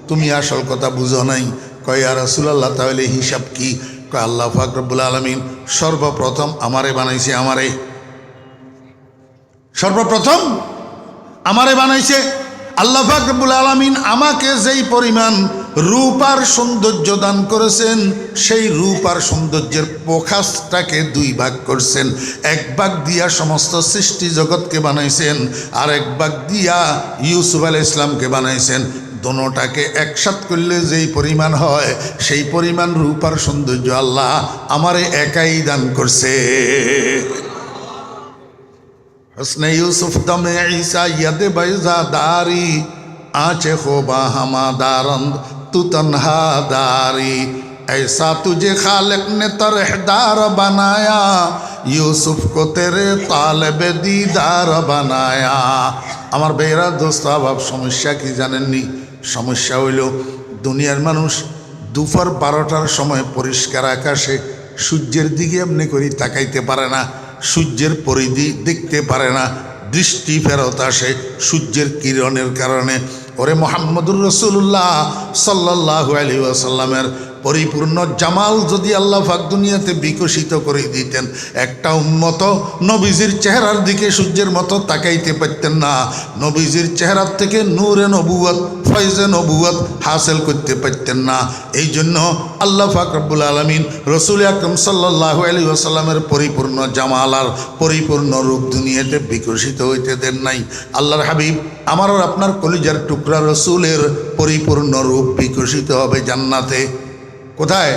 তুমি আসল কথা বুঝো নাই। কয়, ইয়া রাসূলুল্লাহ, তাহলে হিসাব কি? কয়, আল্লাহ পাক রব্বুল আলামিন সর্বপ্রথম আমারে বানাইছে, সর্বপ্রথম আমারে বানাইছে। আল্লাহ পাক রব্বুল আলামিন আমাকে যেই পরিমাণ রূপ আর সৌন্দর্য দান করেছেন। সেই রূপ আর সৌন্দর্যের প্রকাশটাকে দুই ভাগ করছেন। এক ভাগ দিয়া সমস্ত সৃষ্টি জগৎকে বানাইছেন, আর এক ভাগ দিয়া ইউসুফ আলাইহিস সালামকে বানাইছেন। দোনোটাকে একসাথ করলে যেই পরিমাণ হয়, সেই পরিমাণ রূপ আর সৌন্দর্য আল্লাহ আমারে একাই দান করছে। হসনে ইউসুফ দমে ঈসা ইয়াদে বাইজা দারি, आँचे खोबा हमादारंद तू तन्हादारी, ऐसा तुझे खालिक ने तरहदार बनाया, यूसुफ को तेरे तालिबे दीदार बनाया। আমার বেরা দোস্ত আবাব, সমস্যা কি জানেননি? সমস্যা হইল দুনিয়ার মানুষ দুপুর 12টার সময় পরিষ্কার আকাশে সূর্যের দিকে এমনি করে তাকাইতে পারে না, সূর্যের পরিধি দেখতে পারে না, দৃষ্টি ফেরত আসে সূর্যের কিরণের কারণে। ওরে মুহাম্মদুর রাসূলুল্লাহ সাল্লাল্লাহু আলাইহি ওয়াসাল্লামের পরিপূর্ণ জামাল যদি আল্লাহ পাক দুনিয়াতে বিকশিত করে দিতেন, একটা উম্মত নবীজির চেহারার দিকে সূর্যের মতো তাকাইতে পারতেন না, নবীজির চেহারার থেকে নূরে নবুয়ত, ফয়জে নবুয়ত হাসিল করতে পারতেন না। এই জন্য আল্লাহ পাক রব্বুল আলামিন রাসূল আকরাম সাল্লাল্লাহু আলাইহি ওয়াসাল্লামের পরিপূর্ণ জামাল আর পরিপূর্ণ রূপ দুনিয়াতে বিকশিত হইতে দেন নাই। আল্লাহর হাবিব আমার আর আপনার কলিজার টুকরা রাসূলের পরিপূর্ণ রূপ বিকশিত হবে জান্নাতে। কোথায়?